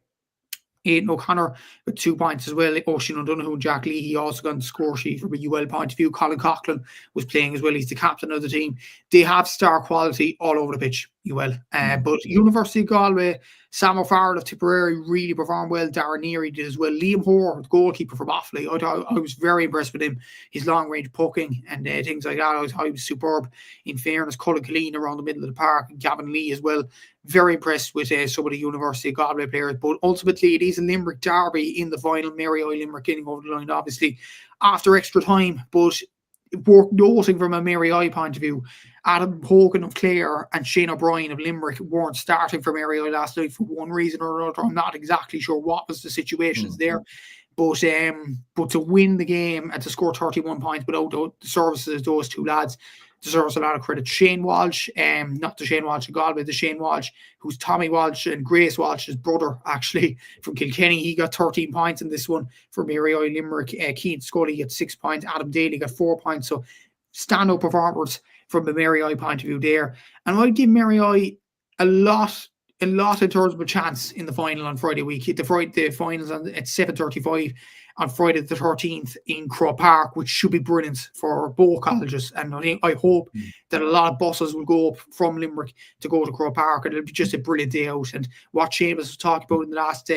Aidan O'Connor with 2 points as well. Oisin O'Donoghue and Jack Lee, he also got on the score sheet from a UL point of view. Colin Coughlin was playing as well. He's the captain of the team. They have star quality all over the pitch, UL. But University of Galway, Sam O'Farrell of Tipperary really performed well. Darren Neary did as well. Liam Hoare, the goalkeeper from Offaly, I was very impressed with him. His long-range pucking and things like that, I thought he was superb. In fairness, Cullen Killeen around the middle of the park, and Gavin Lee as well. Very impressed with some of the University of Galway players. But ultimately, it is a Limerick derby in the final. Mary I Limerick getting over the line, obviously, after extra time. But worth noting from a Mary I point of view, Adam Hogan of Clare and Shane O'Brien of Limerick weren't starting for Mary I last night for one reason or another. I'm not exactly sure what was the situations there. But to win the game and to score 31 points without the services of those two lads deserves a lot of credit. Shane Walsh, not the Shane Walsh of Galway, the Shane Walsh, who's Tommy Walsh and Grace Walsh's brother, actually, from Kilkenny. He got 13 points in this one for Mary I Limerick. Keane Scully got 6 points. Adam Daly got 4 points. So stand-up performers from the Mary I point of view there. And I'd give Mary I a lot in terms of a chance in the final on Friday week. The finals at 7:35 on Friday the 13th in Croke Park, which should be brilliant for both colleges. And I hope that a lot of buses will go up from Limerick to go to Croke Park, and it'll be just a brilliant day out. And what Seamus was talking about in the last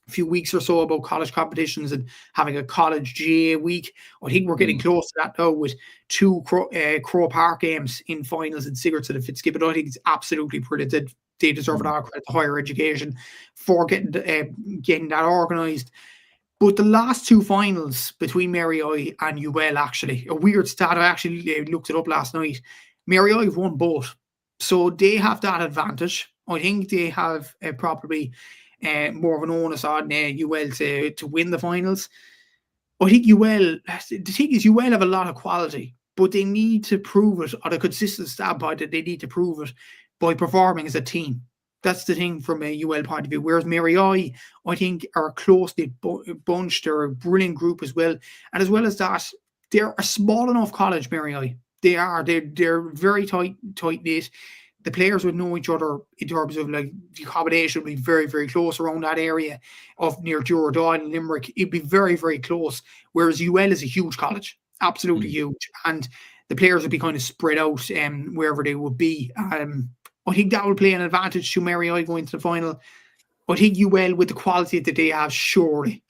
few weeks or so about college competitions and having a college GA week, I think we're getting close to that now with 2 Croke Park games in finals in Sigerson and Fitzgibbon. I think it's absolutely brilliant. They deserve a lot of credit to higher education for getting that organised. But the last 2 finals between Mary I and UL, actually, a weird stat, I actually looked it up last night. Mary I have won both. So they have that advantage. I think they have probably more of an onus on UL to win the finals. I think UL, the thing is, UL have a lot of quality, but they need to prove it on a consistent standpoint that they need to prove it by performing as a team. That's the thing from a UL point of view. Whereas Mary I think, are a close-knit bunch. They're a brilliant group as well. And as well as that, they're a small enough college, Mary I. They are. They're very tight-knit. The players would know each other in terms of like the accommodation would be very, very close around that area of near Duradoyle and Limerick. It'd be very, very close. Whereas UL is a huge college. Absolutely huge. And the players would be kind of spread out wherever they would be. I think that will play an advantage to Mary I going to the final. I think UL, with the quality that they have, surely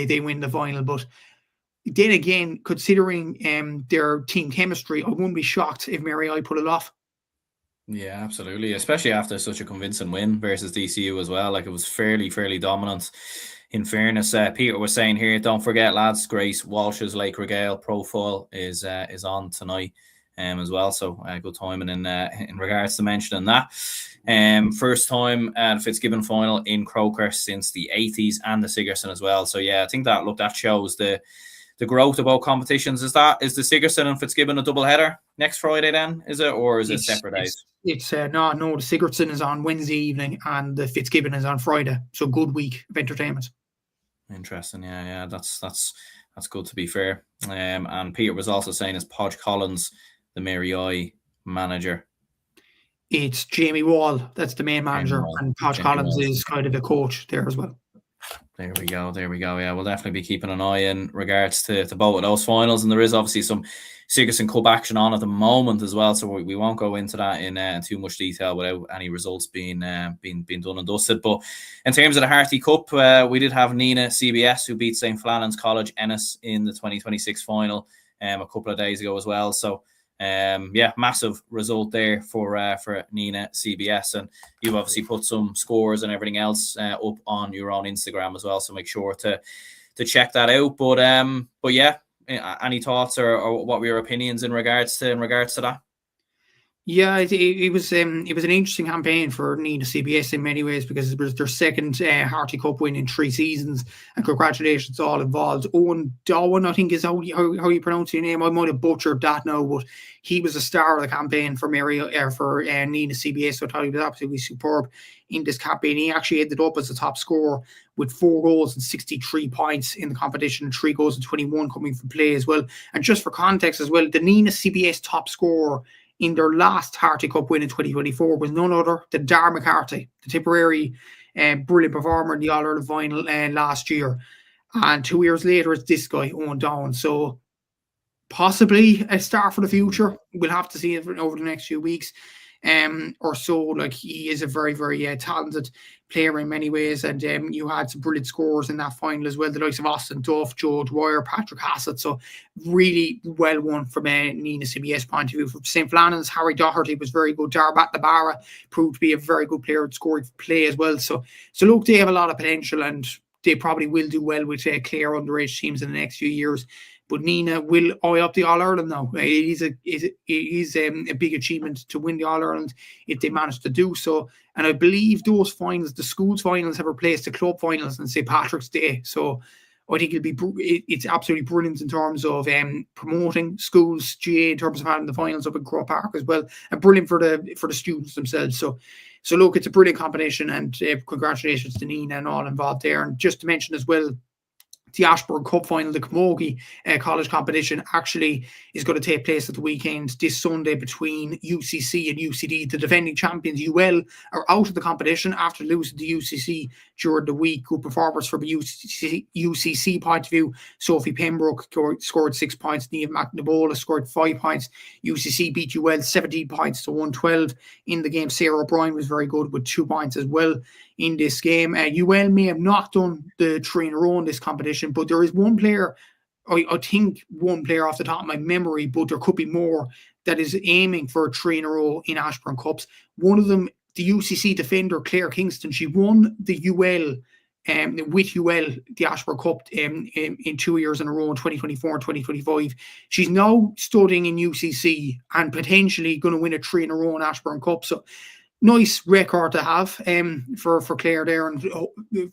they win the final. But then again, considering their team chemistry, I wouldn't be shocked if Mary I pull it off. Yeah, absolutely. Especially after such a convincing win versus DCU as well. Like, it was fairly dominant. In fairness, Peter was saying here, don't forget, lads, Grace Walsh's Lake Regale profile is on tonight. As well, so good timing in regards to mentioning that. First time at Fitzgibbon final in Croker since the 80s, and the Sigerson as well. So yeah, I think that shows the growth of both competitions. Is the Sigerson and Fitzgibbon a double header next Friday then? Is it, or is it separate days? It's no. The Sigerson is on Wednesday evening and the Fitzgibbon is on Friday. So good week of entertainment. Interesting, yeah. That's That's good, to be fair. And Peter was also saying, is Podge Collins the Mary I manager? It's Jamie Wall. That's the main manager. And Podge Collins is kind of the coach there as well. There we go. Yeah, we'll definitely be keeping an eye in regards to both of those finals. And there is obviously some Sigerson Cup action on at the moment as well. So we won't go into that in too much detail without any results being done and dusted. But in terms of the Harty Cup, we did have Nina CBS, who beat St. Flannan's College Ennis in the 2026 final a couple of days ago as well. So massive result there for Nina CBS, and you've obviously put some scores and everything else up on your own Instagram as well, so make sure to check that out. But yeah, any thoughts or what were your opinions in regards to that? Yeah, it was an interesting campaign for Nina CBS in many ways, because it was their second Harty Cup win in 3 seasons, and congratulations all involved. Owen Dowan, I think is how you pronounce your name. I might have butchered that now, but he was a star of the campaign for Nina CBS, so I thought he was absolutely superb in this campaign. He actually ended up as the top scorer with 4 goals and 63 points in the competition, 3 goals and 21 coming from play as well. And just for context as well, the Nina CBS top scorer in their last Harty Cup win in 2024 was none other than Dar McCarthy, the Tipperary brilliant performer in the All-Ireland final last year. And 2 years later, it's this guy, Owen Dowan. So possibly a star for the future. We'll have to see it over the next few weeks or so. Like, he is a very, very talented player in many ways, and you had some brilliant scores in that final as well, the likes of Austin Duff, Joe Dwyer, Patrick Hassett. So really well won from Nina CBS point of view. From St. Flannan's, Harry Doherty was very good. Darbat Labara proved to be a very good player, scoring for play as well. So look, they have a lot of potential, and they probably will do well with Clare underage teams in the next few years. But Nina will eye up the All-Ireland now. It is a big achievement to win the All-Ireland if they manage to do so. And I believe those finals, the schools finals, have replaced the club finals on St. Patrick's Day. So I think it's absolutely brilliant in terms of promoting schools, GA, in terms of having the finals up in Croke Park as well, and brilliant for the students themselves. So look, it's a brilliant combination, and congratulations to Nina and all involved there. And just to mention as well, the Ashburn Cup final, the Camogie college competition, actually is going to take place at the weekend this Sunday between UCC and UCD. The defending champions UL are out of the competition after losing to UCC during the week. Good performance from a UCC point of view. Sophie Pembroke scored 6 points. Niamh McNabola scored 5 points. UCC beat UL 17 points to 112 in the game. Sarah O'Brien was very good with 2 points as well in this game. UL may have not done the 3 in a row in this competition, but there is one player, I think one player off the top of my memory, but there could be more, that is aiming for 3 in a row in Ashburn Cups. One of them, the UCC defender Claire Kingston, she won the UL with UL, the Ashburn Cup in 2 years in a row, in 2024 and 2025. She's now studying in UCC and potentially going to win a 3 in a row in Ashburn Cup. So nice record to have for Claire there, and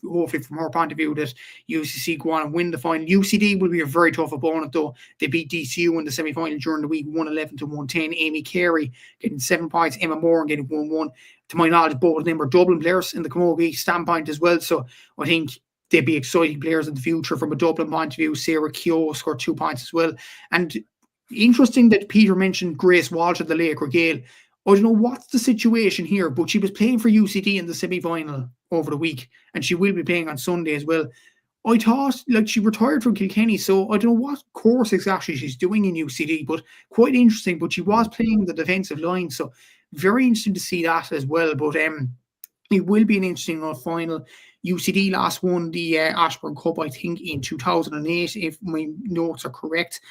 hopefully from her point of view that UCC go on and win the final. UCD will be a very tough opponent though. They beat DCU in the semi-final during the week, 111 to 110. Amy Kerry getting 7 points, Emma Moore getting 1-1. To my knowledge, both of them are Dublin players in the Camogie standpoint as well, so I think they'd be exciting players in the future from a Dublin point of view. Sarah Keogh scored 2 points as well. And interesting that Peter mentioned Grace Walsh at the Laker Gale. I don't know what's the situation here, but she was playing for UCD in the semi-final over the week, and she will be playing on Sunday as well. I thought, like, she retired from Kilkenny, so I don't know what course exactly she's doing in UCD, but quite interesting. But she was playing the defensive line, so very interesting to see that as well. But it will be an interesting final. UCD last won the Ashburn Cup, I think, in 2008, if my notes are correct.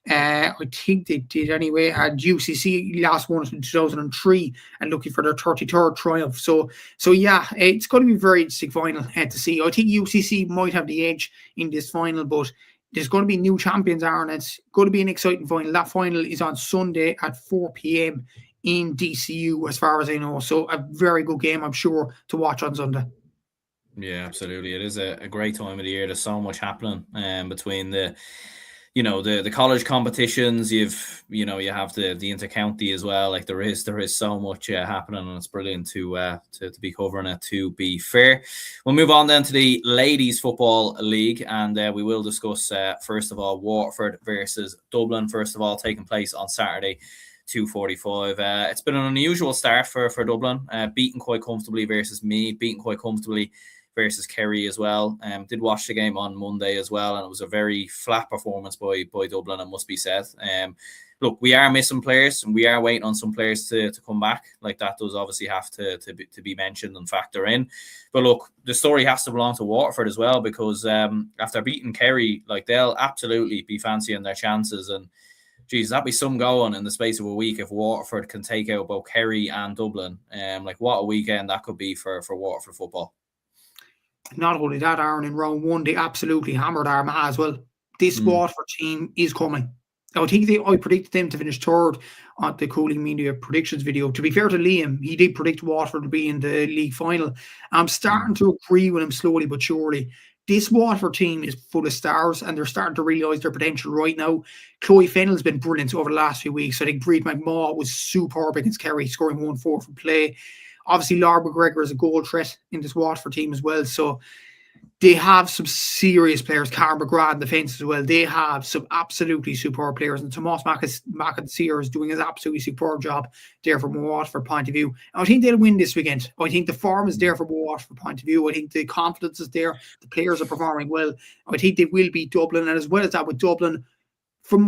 I think they did anyway. And UCC last won it in 2003 and looking for their 33rd triumph. So yeah, it's going to be a very interesting final to see. I think UCC might have the edge in this final, but there's going to be new champions, Aaron. It's going to be an exciting final. That final is on Sunday at 4 p.m. in DCU, as far as I know. So a very good game, I'm sure, to watch on Sunday. Yeah, absolutely. It is a great time of the year. There's so much happening between the the college competitions, you have the inter-county as well. Like there is so much happening, and it's brilliant to be covering it, to be fair. We'll move on then to the Ladies Football League, and we will discuss first of all Waterford versus Dublin, first of all, taking place on Saturday, 2:45. It's been an unusual start for Dublin, beaten quite comfortably versus Meath, beaten quite comfortably versus Kerry as well. Did watch the game on Monday as well, and it was a very flat performance by Dublin, it must be said. Look, we are missing players, and we are waiting on some players to come back. Like that does obviously have to be mentioned and factor in. But look, the story has to belong to Waterford as well, because after beating Kerry, like they'll absolutely be fancying their chances. And geez, that'd be some going in the space of a week if Waterford can take out both Kerry and Dublin. Like what a weekend that could be for Waterford football. Not only that, Aaron, in round one, they absolutely hammered Armagh as well. This Waterford team is coming. I think I predicted them to finish third on the Cúilín Media predictions video. To be fair to Liam, he did predict Waterford to be in the league final. I'm starting to agree with him slowly but surely. This Waterford team is full of stars, and they're starting to realise their potential right now. Chloe Fennell's been brilliant over the last few weeks. I think Breed McMaw was superb against Kerry, scoring 1-4 from play. Obviously, Laura McGregor is a goal threat in this Waterford team as well. So they have some serious players. Karen McGrath in defence as well. They have some absolutely superb players. And Tomas McIntyre is doing his absolutely superb job there from a Waterford point of view. And I think they'll win this weekend. I think the form is there from a Waterford point of view. I think the confidence is there. The players are performing well. I think they will beat Dublin. And as well as that, with Dublin, from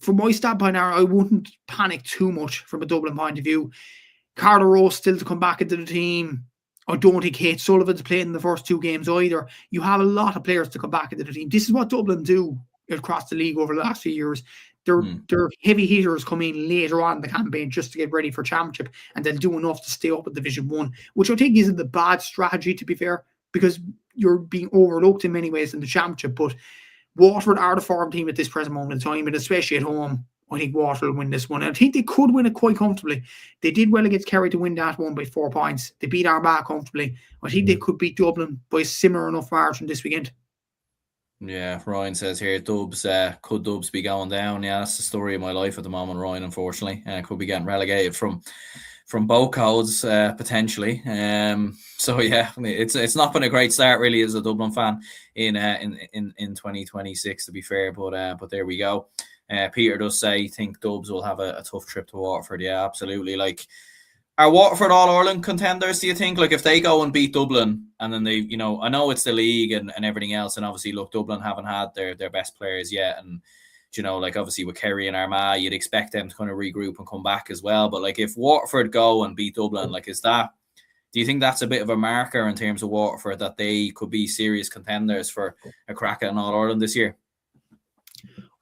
my standpoint, I wouldn't panic too much from a Dublin point of view. Carter Rose still to come back into the team. I don't think Kate Sullivan's played in the first two games either. You have a lot of players to come back into the team. This is what Dublin do across the league over the last few years. Their heavy hitters come in later on in the campaign just to get ready for championship, and they'll do enough to stay up at Division 1, which I think isn't the bad strategy, to be fair, because you're being overlooked in many ways in the championship. But Waterford are the form team at this present moment in time, and especially at home, I think Waterford will win this one. And I think they could win it quite comfortably. They did well against Kerry to win that one by 4 points. They beat Armagh comfortably. I think they could beat Dublin by a similar enough margin this weekend. Yeah, Ryan says here, could Dubs be going down? Yeah, that's the story of my life at the moment, Ryan, unfortunately. Could be getting relegated from both codes, potentially. So yeah, it's not been a great start really as a Dublin fan in 2026, to be fair, but there we go. Peter does say, think Dubs will have a tough trip to Waterford. Yeah, absolutely. Like, are Waterford All-Ireland contenders, do you think? Like, if they go and beat Dublin, and then they, I know it's the league and everything else, and obviously, look, Dublin haven't had their best players yet, and, like, obviously with Kerry and Armagh, you'd expect them to kind of regroup and come back as well. But, like, if Waterford go and beat Dublin, like, do you think that's a bit of a marker in terms of Waterford, that they could be serious contenders for a crack at an All-Ireland this year?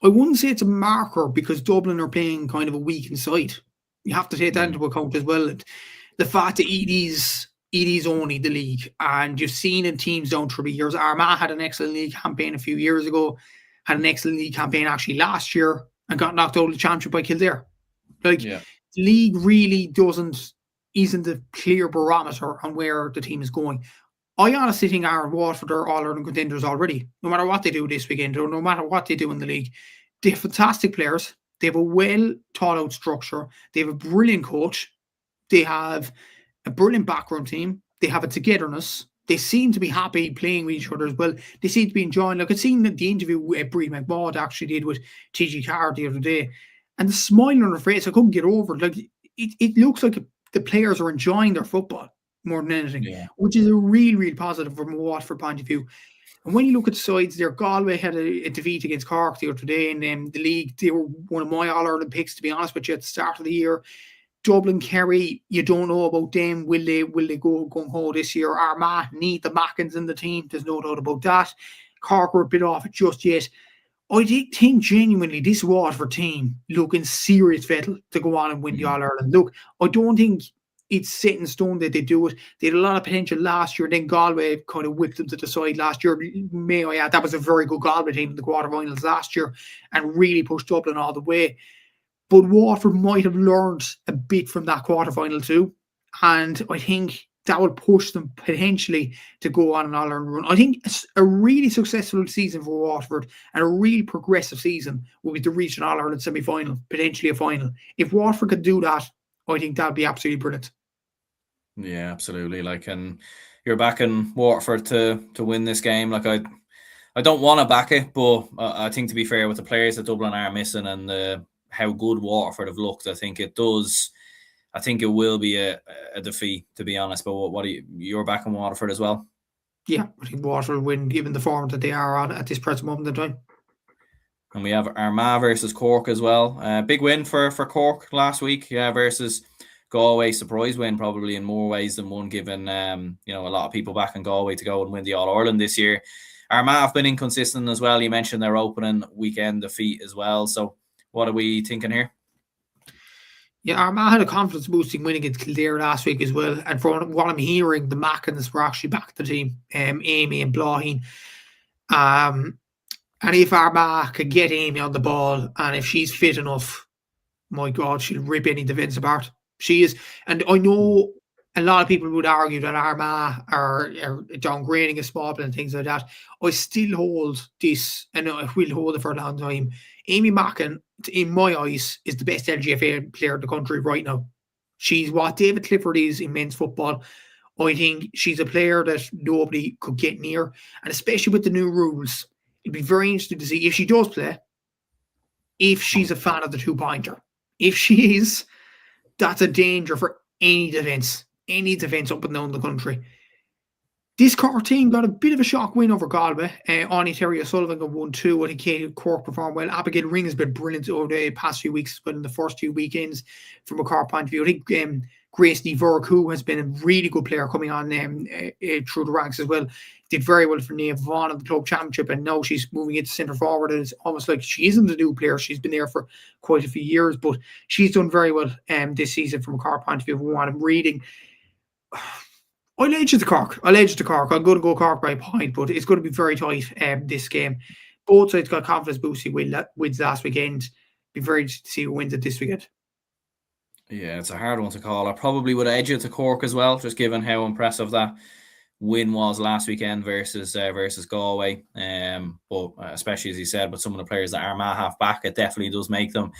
I wouldn't say it's a marker, because Dublin are playing kind of a weakened side. You have to take that into account as well. The fact that Edie's only the league, and you've seen in teams down through the years. Armagh had an excellent league campaign a few years ago, had an excellent league campaign actually last year, and got knocked out of the championship by Kildare. The league really isn't a clear barometer on where the team is going. I honestly think Aaron Waterford are All-Ireland contenders already, no matter what they do this weekend, or no matter what they do in the league. They have fantastic players. They have a well-thought-out structure. They have a brilliant coach. They have a brilliant background team. They have a togetherness. They seem to be happy playing with each other as well. They seem to be enjoying. Like, I've seen the interview Breed McMaud actually did with TG Carr the other day, and the smile on her face, I couldn't get over it. Like, it looks like the players are enjoying their football more than anything, which is a real, real positive from a Waterford point of view. And when you look at the sides there, Galway had a defeat against Cork the other day in the league. They were one of my All-Ireland picks, to be honest with you, at the start of the year. Dublin, Kerry, you don't know about them. Will they go gung-ho this year? Armagh need the Mackins in the team. There's no doubt about that. Cork were a bit off it just yet. I think genuinely this Waterford team look in serious fettle to go on and win the All-Ireland. Look, I don't think it's set in stone that they do it. They had a lot of potential last year. Then Galway kind of whipped them to the side last year. May I add, that was a very good Galway team in the quarterfinals last year and really pushed Dublin all the way. But Waterford might have learned a bit from that quarterfinal too. And I think that will push them potentially to go on an All-Ireland run. I think it's a really successful season for Waterford and a really progressive season will be to reach an All-Ireland semi-final, potentially a final. If Waterford could do that, I think that'd be absolutely brilliant. Yeah, absolutely. And you're backing Waterford to win this game. I don't want to back it, but I think, to be fair, with the players that Dublin are missing and how good Waterford have looked, I think it does. I think it will be a defeat, to be honest. But what are you're backing Waterford as well? Yeah, I think Waterford will win, given the form that they are on at this present moment in time. And we have Armagh versus Cork as well. Big win for Cork last week, versus Galway. Surprise win, probably in more ways than one, given a lot of people back in Galway to go and win the All-Ireland this year. Armagh have been inconsistent as well. You mentioned their opening weekend defeat as well. So what are we thinking here? Yeah, Armagh had a confidence-boosting win against Kildare last week as well. And from what I'm hearing, the Mackins were actually back at the team, Amy and Blaheen. And if Armagh could get Amy on the ball, and if she's fit enough, my God, she'll rip any defence apart. She is. And I know a lot of people would argue that Armagh are downgrading a small and things like that. I still hold this, and I will hold it for a long time. Amy Mackin, in my eyes, is the best LGFA player in the country right now. She's what David Clifford is in men's football. I think she's a player that nobody could get near. And especially with the new rules, it'd be very interesting to see if she does play, if she's a fan of the two-pointer. If she is, that's a danger for any defence up and down the country. This Cork team got a bit of a shock win over Galway. Anya Terry-O'Sullivan got 1-2. I think Katie Cork performed well. Abigail Ring has been brilliant over the past few weeks, but in the first 2 weekends from a Cork point of view. I think Grace Neverk, who has been a really good player coming on through the ranks as well, did very well for Niamh Vaughan at the club championship, and now she's moving into centre forward. And it's almost like she isn't a new player. She's been there for quite a few years, but she's done very well this season from a Cork point of view. From what I'm reading, I'll edge it to Cork. I'm going to go Cork by a point, but it's going to be very tight this game. Both sides got confidence boosting wins last weekend. Be very interested to see who wins it this weekend. Yeah, it's a hard one to call. I probably would edge it to Cork as well, just given how impressive that win was last weekend versus Galway. But especially, as you said, with some of the players that Armagh have back, it definitely does make them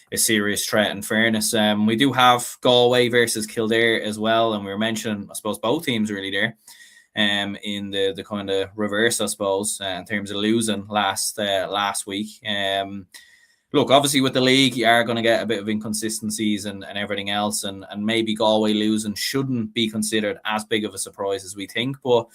a serious threat. In fairness, we do have Galway versus Kildare as well, and we were mentioning, I suppose, both teams really there. In the kind of reverse, I suppose, in terms of losing last week. Look, obviously with the league, you are going to get a bit of inconsistencies and everything else, and maybe Galway losing shouldn't be considered as big of a surprise as we think. But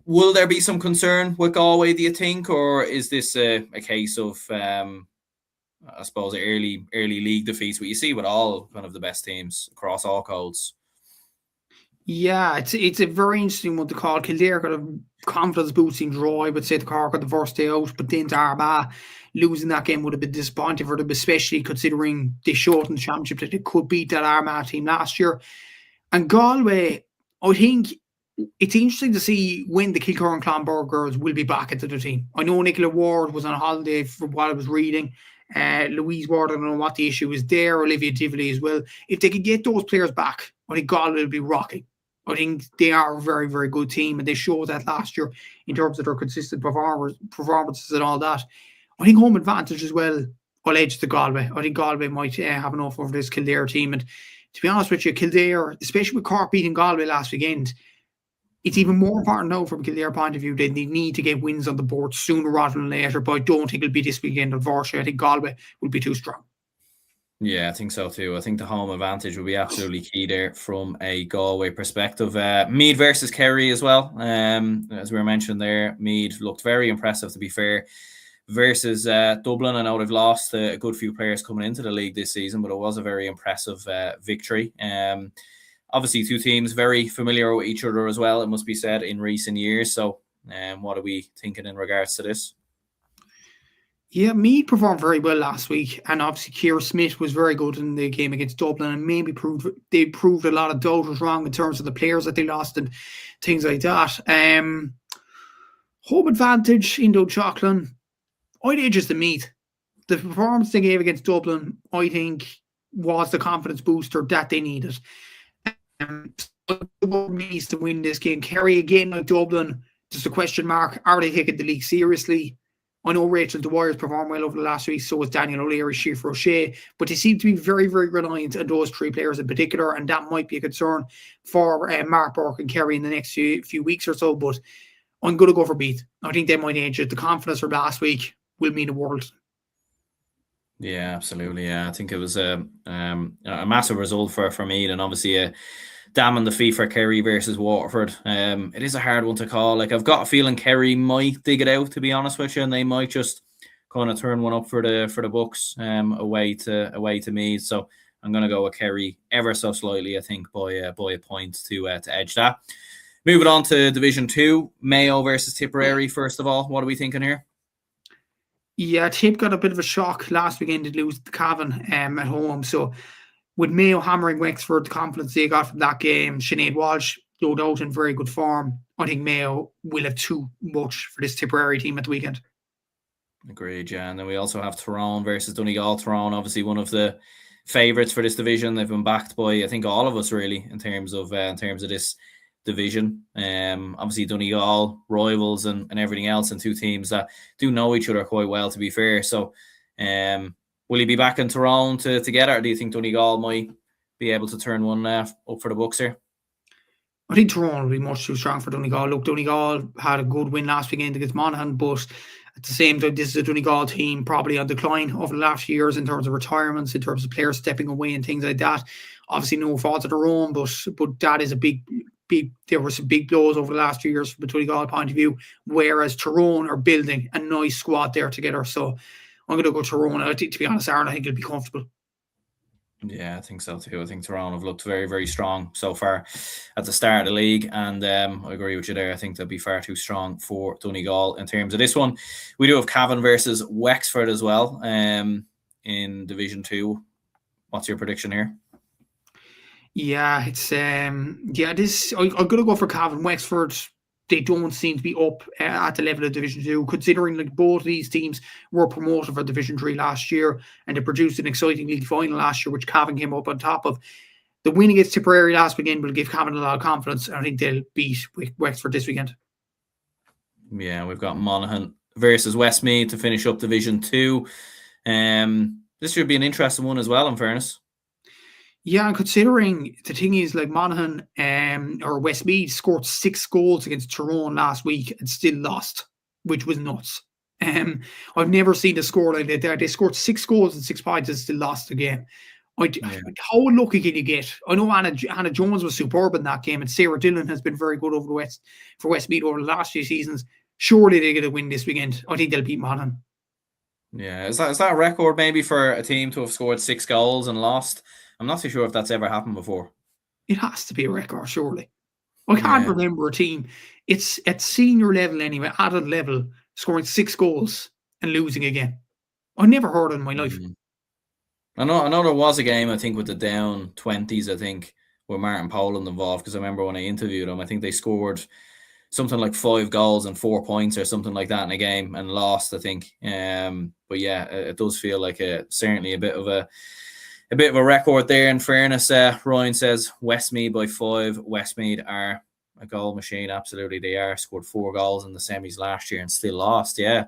will there be some concern with Galway, do you think, or is this a case of, I suppose, early league defeats, what you see with all kind of the best teams across all codes? Yeah, it's a very interesting one to call. Kildare got a confidence boosting draw, I would say, the Cork on the first day out, but then to Armagh, losing that game would have been disappointing for them, especially considering they showed in the championship that they could beat that Armagh team last year. And Galway, I think it's interesting to see when the Kilcurran and Clonburg girls will be back into the team. I know Nicola Ward was on holiday from what I was reading. Louise Ward, I don't know what the issue is there. Olivia Tivoli as well. If they could get those players back, I think Galway will be rocking. I think they are a very, very good team, and they showed that last year in terms of their consistent performances and all that. I think home advantage as well will edge to Galway. I think Galway might have enough over this Kildare team. And to be honest with you, Kildare, especially with Cork beating Galway last weekend, it's even more important now from a Kildare point of view that they need to get wins on the board sooner rather than later. But I don't think it'll be this weekend, unfortunately. I think Galway will be too strong. Yeah, I think so too. I think the home advantage will be absolutely key there from a Galway perspective. Meath versus Kerry as well. As we were mentioning there, Meath looked very impressive, to be fair, versus Dublin. I know they've lost a good few players coming into the league this season, but it was a very impressive victory. Obviously, two teams very familiar with each other as well, it must be said, in recent years. So what are we thinking in regards to this? Yeah, Meath performed very well last week, and obviously Ciara Smith was very good in the game against Dublin, and maybe proved a lot of doubters wrong in terms of the players that they lost and things like that. Home advantage in Dunshaughlin, I'd edge the Meath. The performance they gave against Dublin, I think, was the confidence booster that they needed. Meath to win this game. Kerry again, like Dublin, just a question mark. Are they taking the league seriously? I know Rachel Dwyer's performed well over the last week, so was Daniel O'Leary, Siobhan O'Shea, but they seem to be very, very reliant on those three players in particular, and that might be a concern for Mark Burke and Kerry in the next few weeks or so, but I'm going to go for Meath. I think they might edge it. The confidence from last week will mean the world. Yeah, absolutely. Yeah, I think it was a massive result for Meath, and obviously a damning defeat for Kerry versus Waterford. It is a hard one to call. Like, I've got a feeling Kerry might dig it out, to be honest with you, and they might just kind of turn one up for the Bucks away to Meath. So I'm going to go with Kerry ever so slightly, I think, by a point to edge that. Moving on to Division 2, Mayo versus Tipperary. First of all, what are we thinking here? Yeah, Tip got a bit of a shock last weekend to lose to Cavan at home. So with Mayo hammering Wexford, the confidence they got from that game, Sinead Walsh, no doubt, in very good form. I think Mayo will have too much for this Tipperary team at the weekend. Agreed, yeah. And then we also have Tyrone versus Donegal. Tyrone, obviously one of the favourites for this division. They've been backed by, I think, all of us really in terms of this division. Obviously Donegal, rivals and everything else, and two teams that do know each other quite well, to be fair. So will he be back in Tyrone to get it, or do you think Donegal might be able to turn one up for the Bucks here? I think Tyrone will be much too strong for Donegal. Look, Donegal had a good win last weekend against Monaghan, but at the same time, this is a Donegal team probably on decline over the last years in terms of retirements, in terms of players stepping away and things like that. Obviously, no fault of their own, but that is a big. There were some big blows over the last 2 years from a Donegal point of view, whereas Tyrone are building a nice squad there together. So I'm going to go Tyrone. I think, to be honest, Aaron, I think it'll be comfortable. Yeah, I think so too. I think Tyrone have looked very, very strong so far at the start of the league, and I agree with you there. I think they'll be far too strong for Donegal in terms of this one. We do have Cavan versus Wexford as well in Division 2. What's your prediction here? Yeah, it's I'm gonna go for Cavan. Wexford, they don't seem to be up at the level of Division 2, considering like both these teams were promoted for Division 3 last year, and they produced an exciting league final last year, which Cavan came up on top of. The win against Tipperary last weekend will give Cavan a lot of confidence, and I think they'll beat Wexford this weekend. Yeah, we've got Monaghan versus Westmeath to finish up Division 2. This should be an interesting one as well, in fairness. Yeah, and considering the thing is, like, Monaghan or Westmeath scored 6 goals against Tyrone last week and still lost, which was nuts. I've never seen a score like that. They scored 6 goals and 6 points and still lost the game. How lucky can you get? I know Anna Jones was superb in that game, and Sarah Dillon has been very good for Westmeath over the last few seasons. Surely they get a win this weekend. I think they'll beat Monaghan. Yeah, is that a record maybe for a team to have scored 6 goals and lost? I'm not too sure if that's ever happened before. It has to be a record, surely. I can't remember a team. It's at senior level anyway, adult level, scoring 6 goals and losing again. I never heard it in my life. I know there was a game, I think, with the down 20s, I think, with Martin Poland involved, because I remember when I interviewed him, I think they scored something like 5 goals and 4 points or something like that in a game and lost, I think. But yeah, it does feel like certainly a bit of a record there, in fairness. Ryan says Westmeath by 5. Westmeath are a goal machine. Absolutely, they are. Scored 4 goals in the semis last year and still lost. Yeah,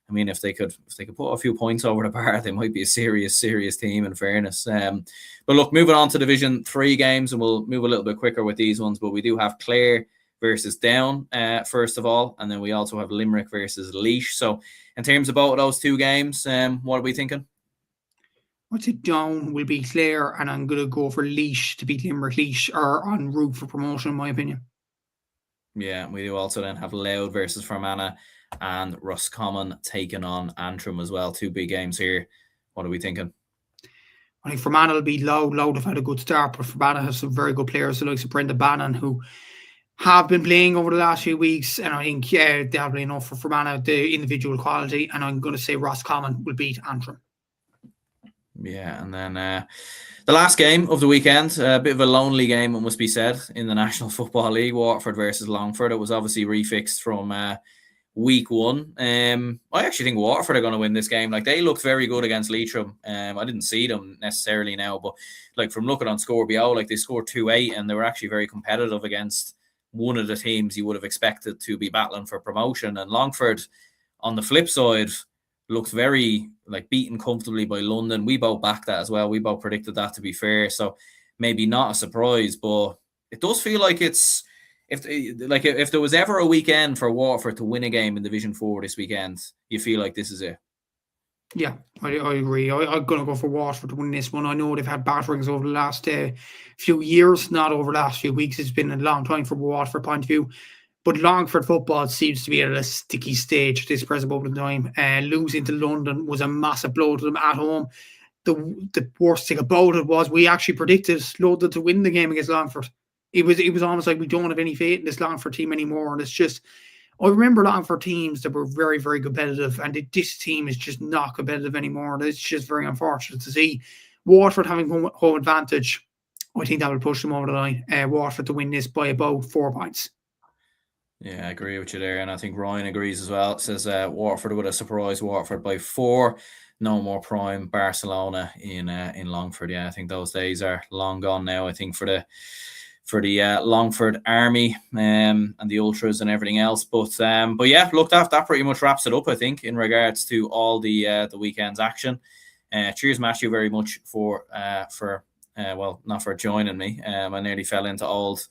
I mean, if they could put a few points over the bar, they might be a serious team, in fairness. But look, moving on to Division 3 games, and we'll move a little bit quicker with these ones. But we do have Clare versus Down first of all, and then we also have Limerick versus Laois. So in terms of both of those two games, what are we thinking? I'd say Down will beat Clare, and I'm going to go for Laois to beat Limerick. Laois are en route for promotion, in my opinion. Yeah, we do also then have Louth versus Fermanagh and Roscommon taking on Antrim as well. 2 big games here. What are we thinking? I think Fermanagh will beat Louth. Louth have had a good start, but Fermanagh have some very good players, the likes of Brenda Bannon, who have been playing over the last few weeks, and I think they'll be enough for Fermanagh, the individual quality, and I'm going to say Roscommon will beat Antrim. Yeah, and then the last game of the weekend, a bit of a lonely game, it must be said, in the National Football League, Waterford versus Longford. It was obviously refixed from week one. I actually think Waterford are going to win this game. Like, they looked very good against Leitrim. I didn't see them necessarily now, but like from looking on Score BO, like they scored 2-8 and they were actually very competitive against one of the teams you would have expected to be battling for promotion. And Longford, on the flip side, looked very like beaten comfortably by London. We both backed that as well. We both predicted that, to be fair. So maybe not a surprise, but it does feel like it's, if there was ever a weekend for Waterford to win a game in Division 4 this weekend, you feel like this is it. Yeah, I agree. I'm going to go for Waterford to win this one. I know they've had batterings over the last few years, not over the last few weeks. It's been a long time from a Waterford point of view. But Longford football seems to be at a sticky stage at this present moment in time. Losing to London was a massive blow to them at home. The worst thing about it was we actually predicted London to win the game against Longford. It was almost like we don't have any faith in this Longford team anymore. And it's just, I remember Longford teams that were very, very competitive, and this team is just not competitive anymore. And it's just very unfortunate to see Waterford having home advantage. I think that will push them over the line. Waterford to win this by about 4 points. Yeah, I agree with you there. And I think Ryan agrees as well. It says Waterford would have surprised Waterford by 4. No more prime Barcelona in Longford. Yeah, I think those days are long gone now. I think for the Longford Army and the Ultras and everything else. But yeah, look, that pretty much wraps it up, I think, in regards to all the weekend's action. Cheers, Matthew, very much for well, not for joining me. I nearly fell into old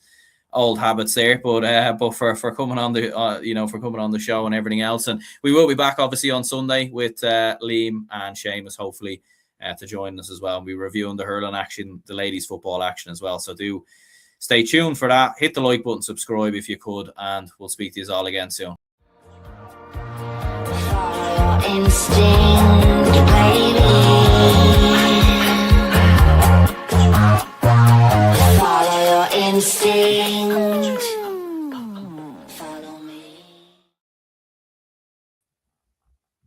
habits there, but for coming on the for coming on the show and everything else. And we will be back obviously on Sunday with Liam and Seamus, hopefully to join us as well. We'll be reviewing the hurling action, the ladies football action as well. So do stay tuned for that. Hit the like button, subscribe if you could, and we'll speak to you all again soon. Follow your instinct, baby. Follow your instinct.